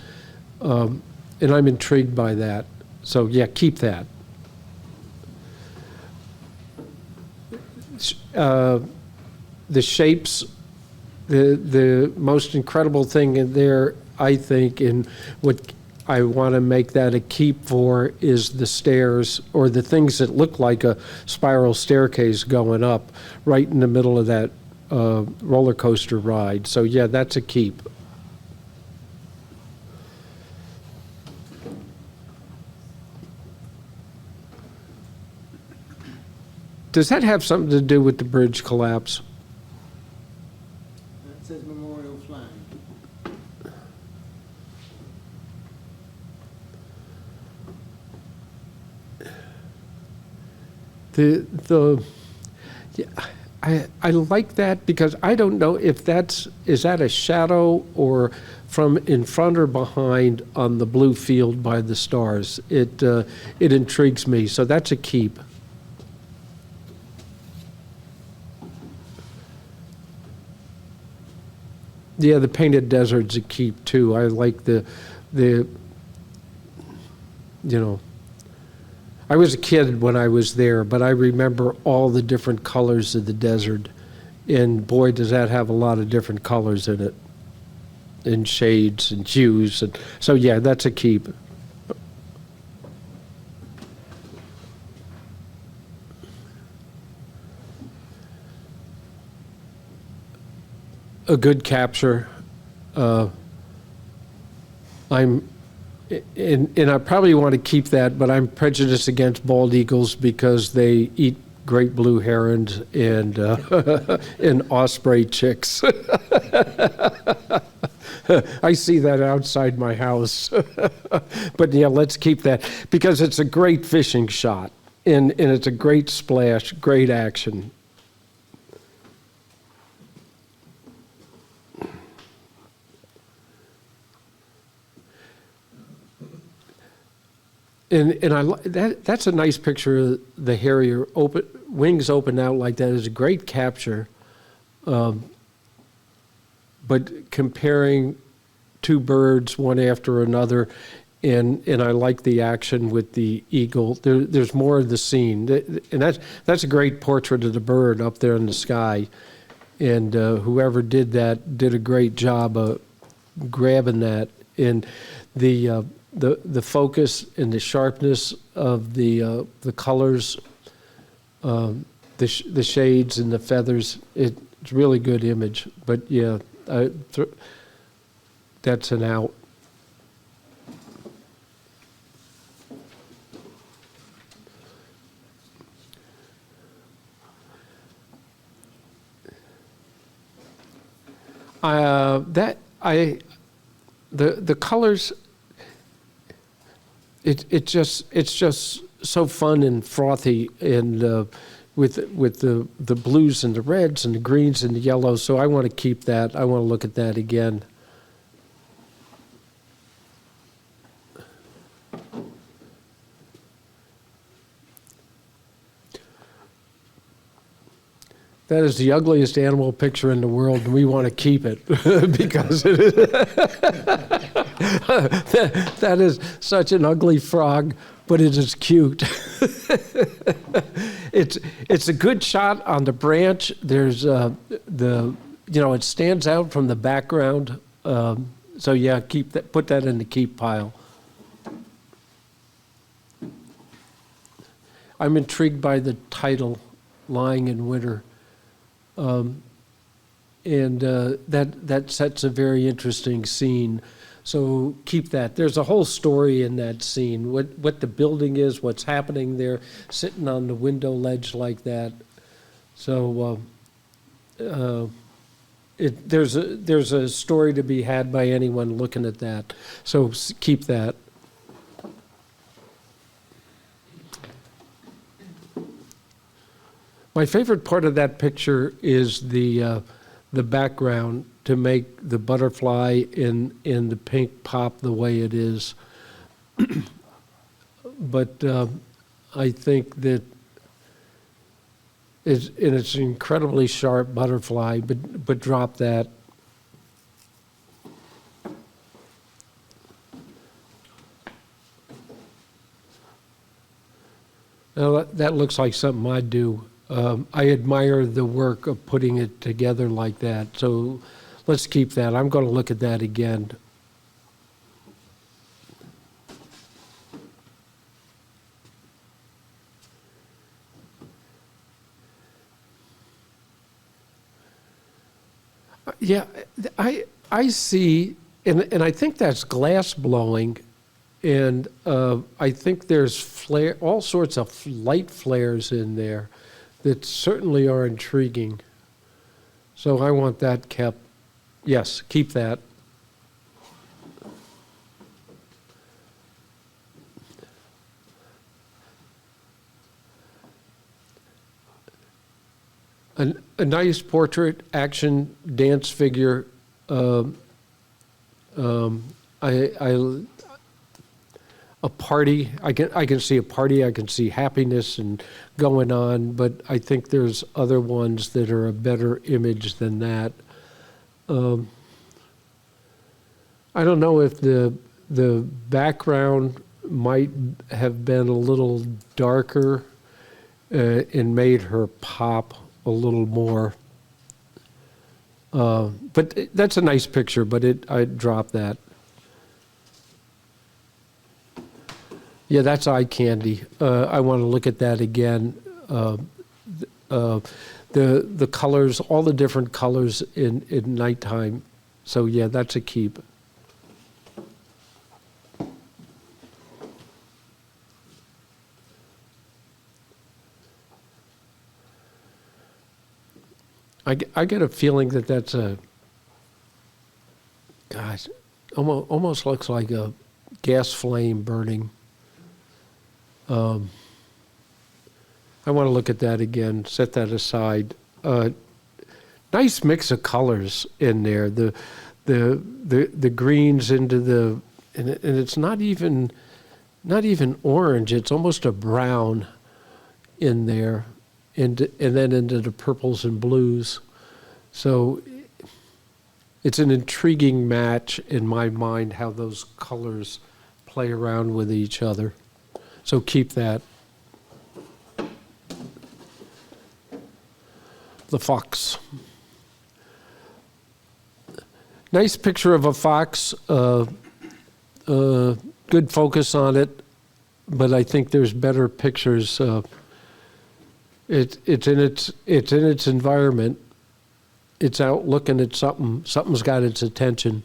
[SPEAKER 5] And I'm intrigued by that. So yeah, keep that. The shapes, the most incredible thing in there, I think, and what I want to make that a keep for is the stairs, or the things that look like a spiral staircase going up right in the middle of that roller coaster ride. So yeah, that's a keep. Does that have something to do with the bridge collapse?
[SPEAKER 6] That says memorial flag.
[SPEAKER 5] Yeah, I like that because I don't know if is that a shadow or from in front or behind on the blue field by the stars. It intrigues me, so that's a keep. Yeah, the painted desert's a keep too. I like the you know, I was a kid when I was there, but I remember all the different colors of the desert. And boy, does that have a lot of different colors in it, and shades and hues. And so yeah, that's a keep. A good capture. And I probably want to keep that, but I'm prejudiced against bald eagles because they eat great blue herons and and osprey chicks. I see that outside my house. But yeah, let's keep that because it's a great fishing shot and it's a great splash, great action. And that's a nice picture of the Harrier wings open out like that is a great capture. But comparing two birds one after another, and I like the action with the eagle. There's more of the scene, and that's a great portrait of the bird up there in the sky. And whoever did that did a great job of grabbing that. And the focus and the sharpness of the colors, the shades and the feathers, it's really good image. But yeah, that's an out. The colors. It's just so fun and frothy, and with the blues and the reds and the greens and the yellows. So I want to keep that. I want to look at that again. That is the ugliest animal picture in the world, and we want to keep it because it is that is such an ugly frog, but it is cute. it's a good shot on the branch. There's it stands out from the background. So yeah, put that in the keep pile. I'm intrigued by the title, Lying in Winter. And that sets a very interesting scene. So keep that. There's a whole story in that scene, what the building is, what's happening there, sitting on the window ledge like that. So there's a story to be had by anyone looking at that. So keep that. My favorite part of that picture is the background to make the butterfly in the pink pop the way it is. But I think that it's an incredibly sharp butterfly, but drop that. Now that looks like something I'd do. I admire the work of putting it together like that. So let's keep that. I'm going to look at that again. Yeah, I see, and I think that's glass blowing, and I think there's all sorts of light flares in there that certainly are intriguing. So I want that kept. Yes, keep that. A nice portrait, action, dance figure. A party. I can see a party. I can see happiness and going on. But I think there's other ones that are a better image than that. I don't know if the background might have been a little darker and made her pop a little more. But that's a nice picture, but I'd drop that. Yeah, that's eye candy. I want to look at that again. The colors, all the different colors in nighttime. So yeah, that's a keep. I get a feeling that that's gosh, almost looks like a gas flame burning. I want to look at that again, set that aside. Nice mix of colors in there. The greens into the, and it's not even orange, it's almost a brown in there. And then into the purples and blues. So it's an intriguing match in my mind how those colors play around with each other. So keep that. The fox. Nice picture of a fox. Good focus on it, but I think there's better pictures. It's in its environment. It's out looking at something. Something's got its attention.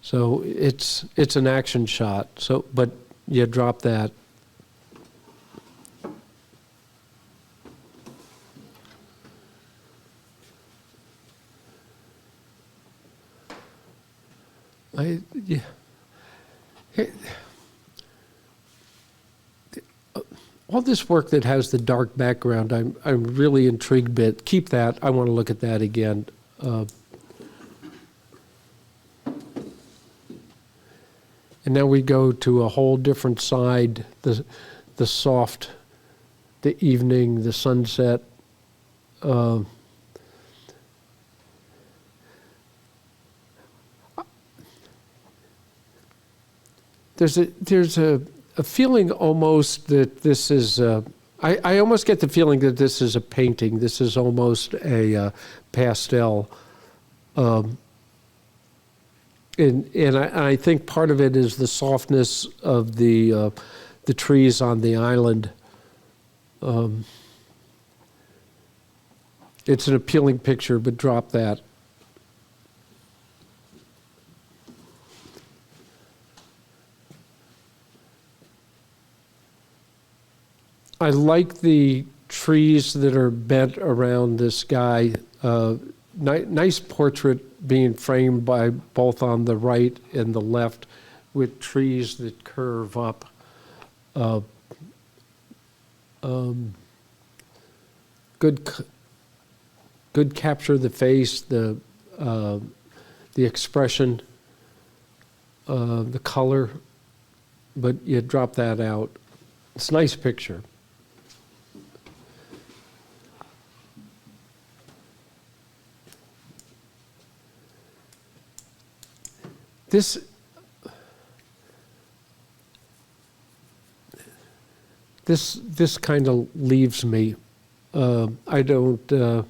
[SPEAKER 5] So it's an action shot. So, but you drop that. Yeah. All this work that has the dark background, I'm really intrigued by it. Keep that. I want to look at that again. And now we go to a whole different side, the soft, the evening, the sunset. There's a feeling almost that this is I almost get the feeling that this is a painting. This is almost a pastel. And I think part of it is the softness of the trees on the island. It's an appealing picture, but drop that. I like the trees that are bent around this guy. Nice portrait being framed by both on the right and the left with trees that curve up. Good capture of the face, the expression, the color, but you drop that out. It's a nice picture. This kind of leaves me. I don't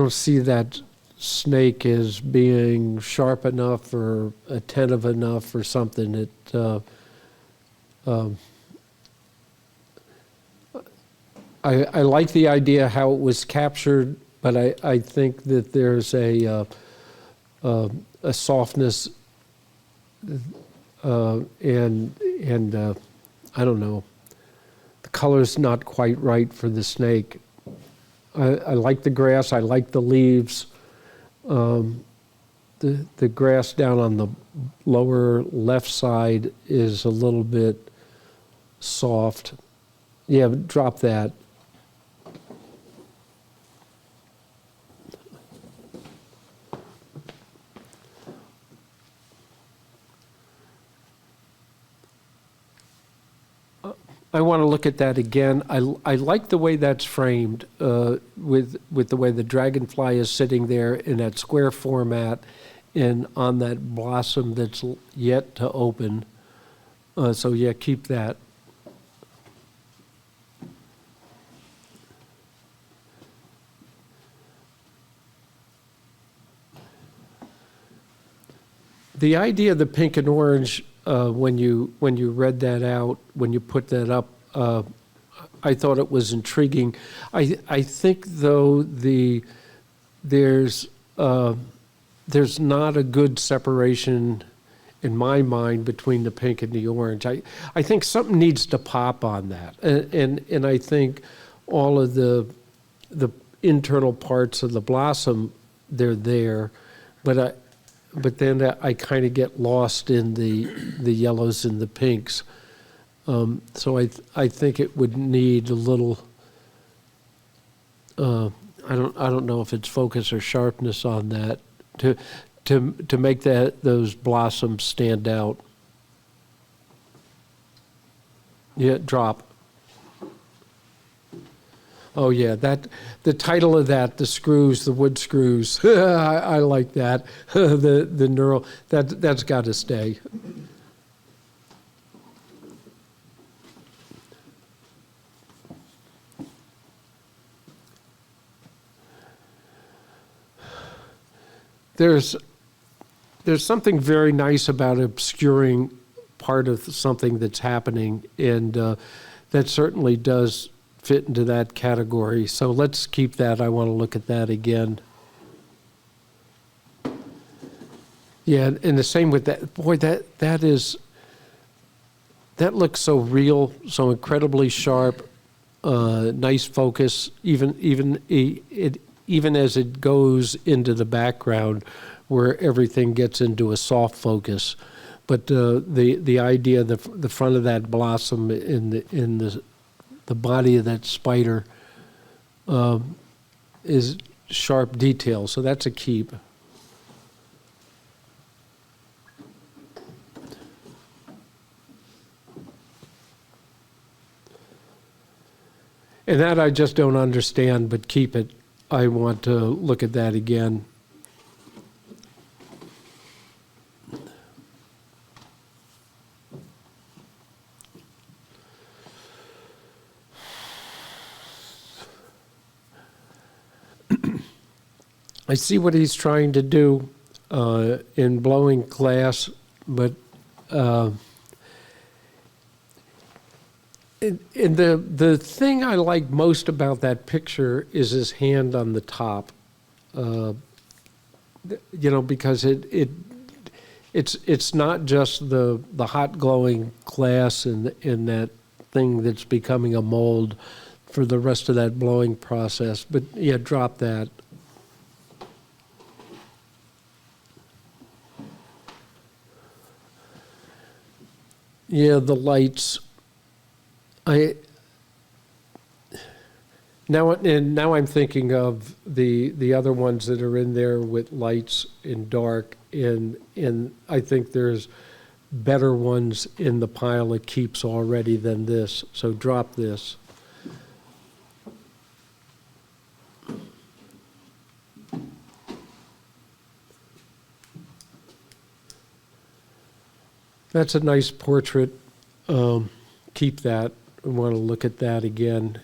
[SPEAKER 5] see that snake as being sharp enough or attentive enough or something. I like the idea how it was captured, but I think that there's a softness and I don't know. The color's not quite right for the snake. I like the grass. I like the leaves. The grass down on the lower left side is a little bit soft. Yeah, drop that. I want to look at that again. I like the way that's framed with the way the dragonfly is sitting there in that square format and on that blossom that's yet to open. So yeah, keep that. The idea of the pink and orange, when you read that out, when you put that up, I thought it was intriguing. I think though there's not a good separation in my mind between the pink and the orange. I think something needs to pop on that, and I think all of the internal parts of the blossom, they're there, but then I kind of get lost in the yellows and the pinks. So I think it would need a little. I don't know if it's focus or sharpness on that to make those blossoms stand out. Yeah, drop. Oh yeah, the title of that, the screws, the wood screws. I like that. the neural that's got to stay. There's something very nice about obscuring part of something that's happening, and that certainly does fit into that category. So let's keep that. I want to look at that again. Yeah, and the same with that. Boy, that looks so real, so incredibly sharp. Nice focus, even as it goes into the background, where everything gets into a soft focus. But the idea, the front of that blossom in the body of that spider is sharp detail, so that's a keep. And that I just don't understand, but keep it. I want to look at that again. I see what he's trying to do in blowing glass, but and the thing I like most about that picture is his hand on the top. Because it's not just the hot glowing glass in that thing that's becoming a mold for the rest of that blowing process. But yeah, drop that. Yeah, the lights. Now I'm thinking of the other ones that are in there with lights in dark, and I think there's better ones in the pile it keeps already than this. So drop this. That's a nice portrait. Keep that. We want to look at that again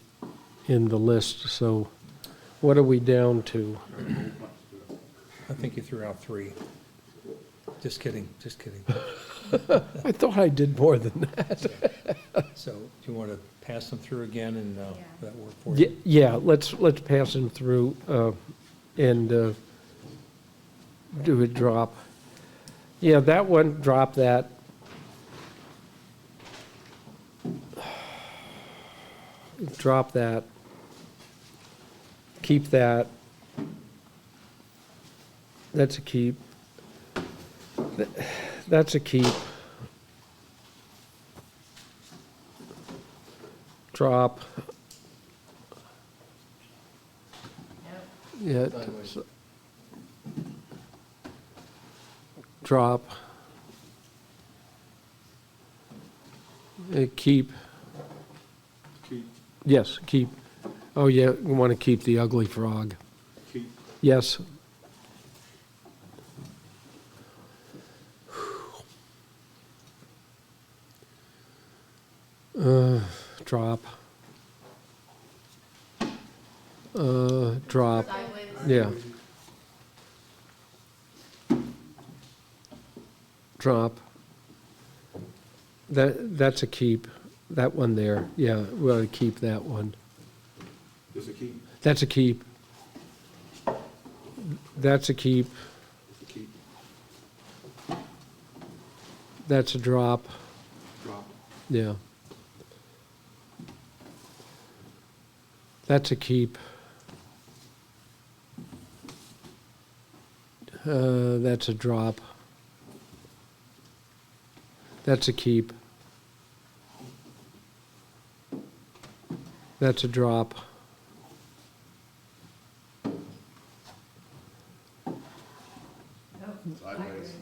[SPEAKER 5] in the list. So what are we down to?
[SPEAKER 2] I think you threw out 3. Just kidding, just kidding.
[SPEAKER 5] I thought I did more than that.
[SPEAKER 2] So do you want to pass them through again and that work for you?
[SPEAKER 5] Yeah, let's pass them through and do a drop. Yeah, that one, drop that. Drop that. Keep that. That's a keep. That's a keep. Drop. Yeah. Drop. Keep. Yes, keep. Oh, yeah, we want to keep the ugly frog.
[SPEAKER 11] Keep.
[SPEAKER 5] Yes. Drop. Drop. Yeah. Drop. That's a keep. That one there. Yeah, we ought to keep that one.
[SPEAKER 11] Just a keep.
[SPEAKER 5] That's a keep. That's a keep.
[SPEAKER 11] Just a keep.
[SPEAKER 5] That's a drop.
[SPEAKER 11] Drop.
[SPEAKER 5] Yeah. That's a keep. That's a drop. That's a keep. That's a drop.
[SPEAKER 8] Sideways.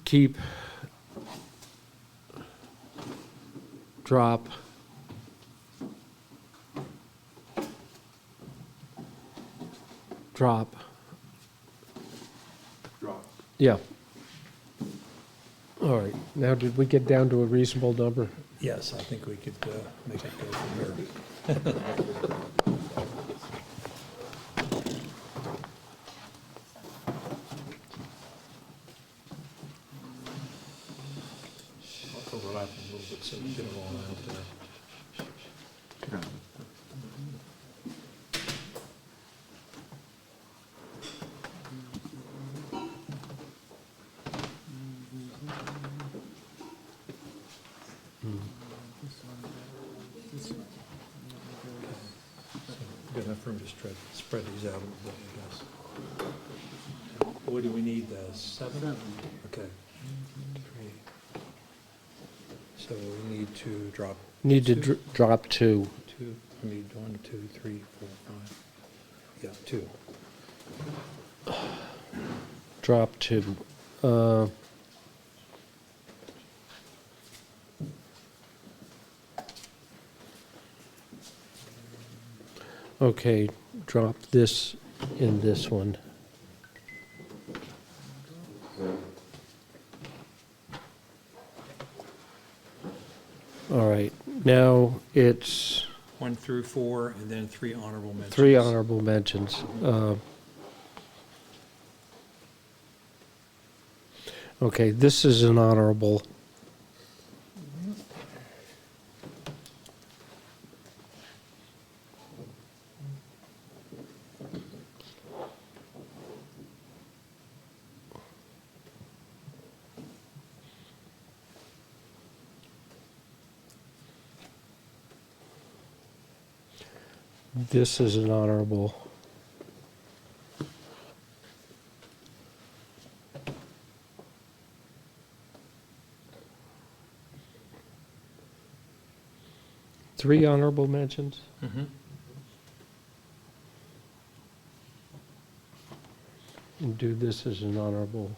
[SPEAKER 5] Keep. Drop. Drop.
[SPEAKER 11] Drop.
[SPEAKER 5] Yeah. All right. Now, did we get down to a reasonable number?
[SPEAKER 2] Yes, I think we could make it go from here. I'll overlap a little bit so we get it all out there. Good enough room to spread these out a little bit, I guess. What do we need, 7? Okay. 3. So we need to drop.
[SPEAKER 5] Need to
[SPEAKER 2] 2.
[SPEAKER 5] drop 2.
[SPEAKER 2] 2. We need 1, 2, 3, 4, 5. Yeah, 2.
[SPEAKER 5] Drop 2. Okay, drop this in this one. All right, Now, it's
[SPEAKER 2] 1 through 4, and then 3 honorable mentions.
[SPEAKER 5] 3 honorable mentions. Okay, this is an honorable. This is an honorable. Three honorable mentions?
[SPEAKER 2] Mm-hmm.
[SPEAKER 5] And do this as an honorable.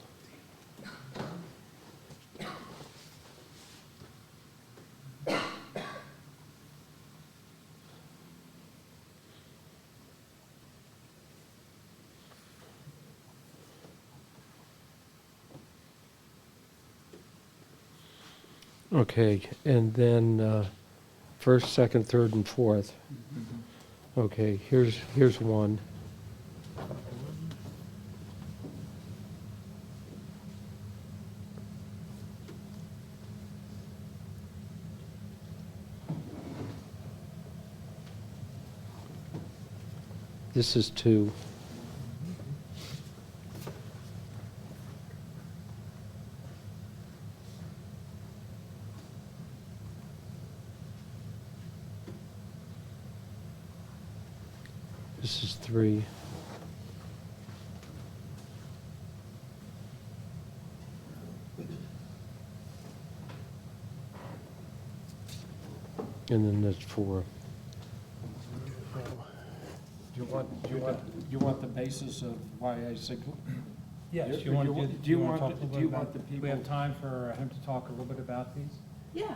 [SPEAKER 5] Okay, and then first, second, third, and fourth. Okay, here's one. This is 2. This is 3. And then that's 4. Do you want the basis of why I said?
[SPEAKER 2] Yes,
[SPEAKER 5] Do
[SPEAKER 2] you want
[SPEAKER 5] you-
[SPEAKER 2] to
[SPEAKER 5] do you want-
[SPEAKER 2] talk a little
[SPEAKER 5] do
[SPEAKER 2] bit
[SPEAKER 5] you
[SPEAKER 2] about,
[SPEAKER 5] want the
[SPEAKER 2] do we have
[SPEAKER 5] people-
[SPEAKER 2] time for him to talk a little bit about these?
[SPEAKER 4] Yeah.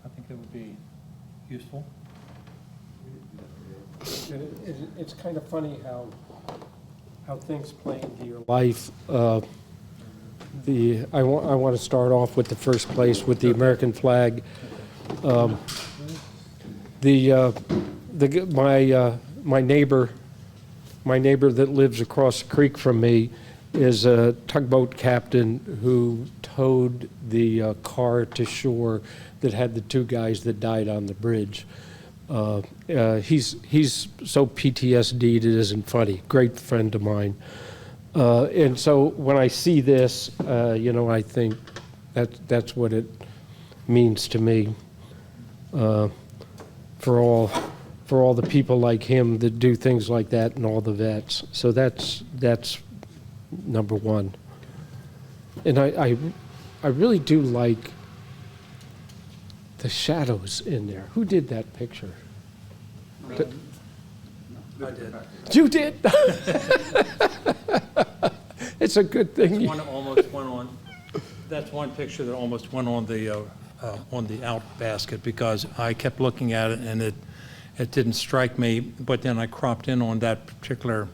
[SPEAKER 2] I think that would be useful.
[SPEAKER 5] It's kind of funny how things play into your life. I want to start off with the first place with the American flag. My neighbor that lives across the creek from me is a tugboat captain who towed the car to shore that had the 2 guys that died on the bridge. He's so PTSD'd it isn't funny. Great friend of mine. And so when I see this, I think that's what it means to me. For all the people like him that do things like that and all the vets. So that's number 1. And I really do like the shadows in there. Who did that picture?
[SPEAKER 2] I did.
[SPEAKER 5] You did? It's a good thing.
[SPEAKER 2] One almost went on. That's one picture that almost went on the out basket because I kept looking at it and it didn't strike me. But then I cropped in on that particular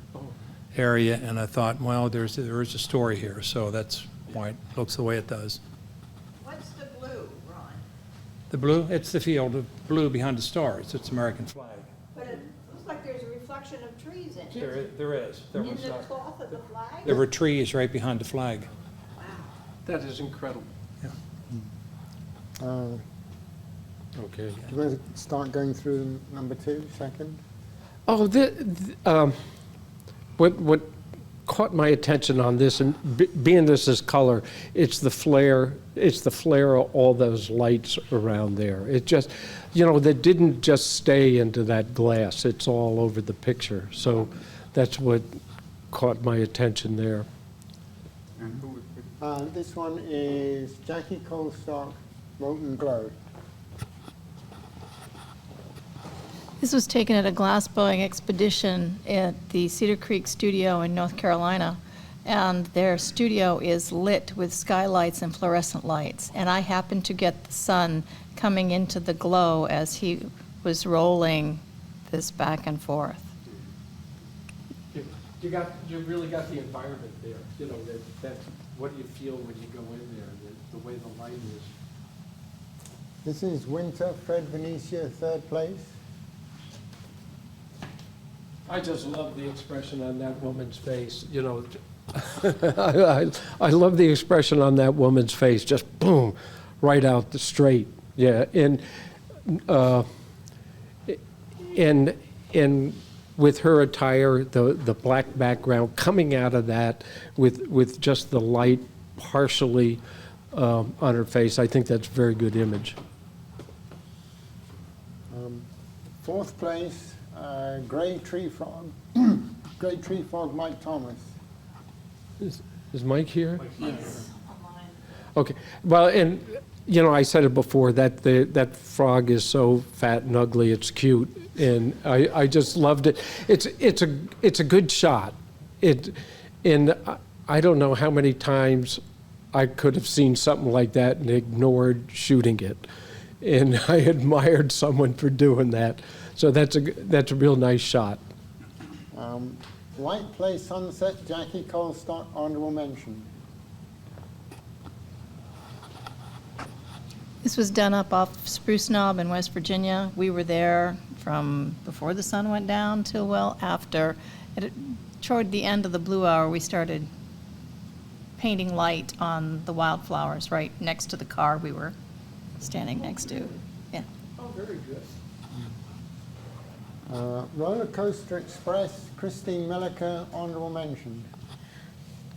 [SPEAKER 2] area and I thought, well, there is a story here, so that's why it looks the way it does.
[SPEAKER 4] What's the blue, Ron?
[SPEAKER 2] The blue, it's the field of blue behind the stars. It's American flag.
[SPEAKER 4] But it looks like there's a reflection of trees in it.
[SPEAKER 2] There is.
[SPEAKER 4] In the cloth of the flag?
[SPEAKER 2] There were trees right behind the flag.
[SPEAKER 5] That is incredible.
[SPEAKER 6] Do
[SPEAKER 5] Okay.
[SPEAKER 6] you want to start going through number 2, second?
[SPEAKER 5] Oh, what caught my attention on this, and being this is color, it's the flare of all those lights around there. It just, that didn't just stay into that glass. It's all over the picture. So that's what caught my attention there.
[SPEAKER 6] This one is Jackie Colstock, Molten Glow.
[SPEAKER 7] This was taken at a glassblowing expedition at the Cedar Creek studio in North Carolina. And their studio is lit with skylights and fluorescent lights. And I happened to get the sun coming into the glow as he was rolling this back and forth.
[SPEAKER 5] You really got the environment there. That's what you feel when you go in there, the way the light is.
[SPEAKER 6] This is Winter, Fred Venetia, third place.
[SPEAKER 5] I just love the expression on that woman's face, you know. I love the expression on that woman's face, just boom, right out the straight. Yeah, and with her attire, the black background coming out of that with just the light partially on her face, I think that's a very good image.
[SPEAKER 6] Fourth place, Grey Tree Frog. Grey Tree Frog, Mike Thomas.
[SPEAKER 5] Is Mike here? Yes. Okay. Well, and you know, I said it before that that frog is so fat and ugly, it's cute, and I just loved it. It's a good shot. And I don't know how many times I could have seen something like that and ignored shooting it, and I admired someone for doing that. So that's a real nice shot.
[SPEAKER 6] White Play Sunset, Jackie Colstock, honorable mention.
[SPEAKER 7] This was done up off Spruce Knob in West Virginia. We were there from before the sun went down till well after. Toward the end of the blue hour, we started painting light on the wildflowers right next to the car we were standing next to. Yeah.
[SPEAKER 5] Oh, very good.
[SPEAKER 6] Roller Coaster Express, Christine Milliker, honorable mention.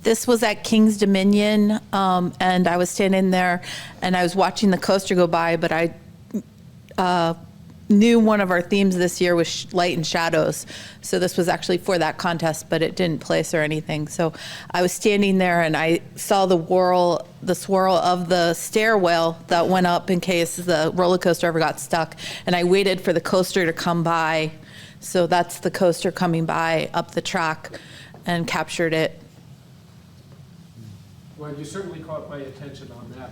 [SPEAKER 4] This was at King's Dominion, and I was standing there, and I was watching the coaster go by, but I knew one of our themes this year was light and shadows. So this was actually for that contest, but it didn't place or anything. So I was standing there, and I saw the swirl of the stairwell that went up in case the roller coaster ever got stuck, and I waited for the coaster to come by. So that's the coaster coming by up the track, and captured it.
[SPEAKER 5] Well, you certainly caught my attention on that.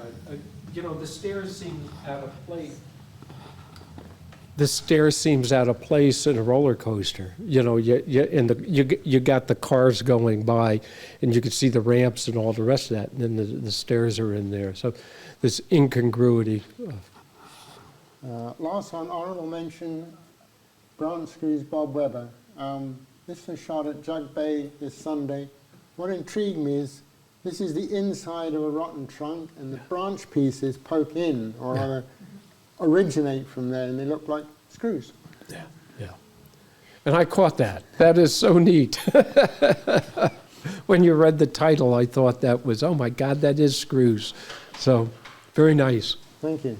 [SPEAKER 5] You know, the stairs seem out of place. The stairs seems out of place in a roller coaster. You know, you got the cars going by, and you could see the ramps and all the rest of that, and then the stairs are in there. So this incongruity.
[SPEAKER 6] Last one, honorable mention, Branch Screws, Bob Webber. This was shot at Jug Bay this Sunday. What intrigued me is this is the inside of a rotten trunk, and the branch pieces poke in, or rather originate from there, and they look like screws.
[SPEAKER 5] Yeah, yeah. And I caught that. That is so neat. When you read the title, I thought that was, oh my God, that is screws. So, very nice.
[SPEAKER 6] Thank you.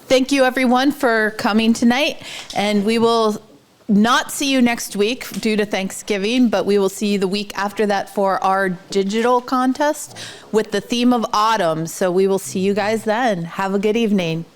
[SPEAKER 4] Thank you, everyone, for coming tonight, and we will not see you next week due to Thanksgiving, but we will see you the week after that for our digital contest with the theme of autumn. So we will see you guys then. Have a good evening.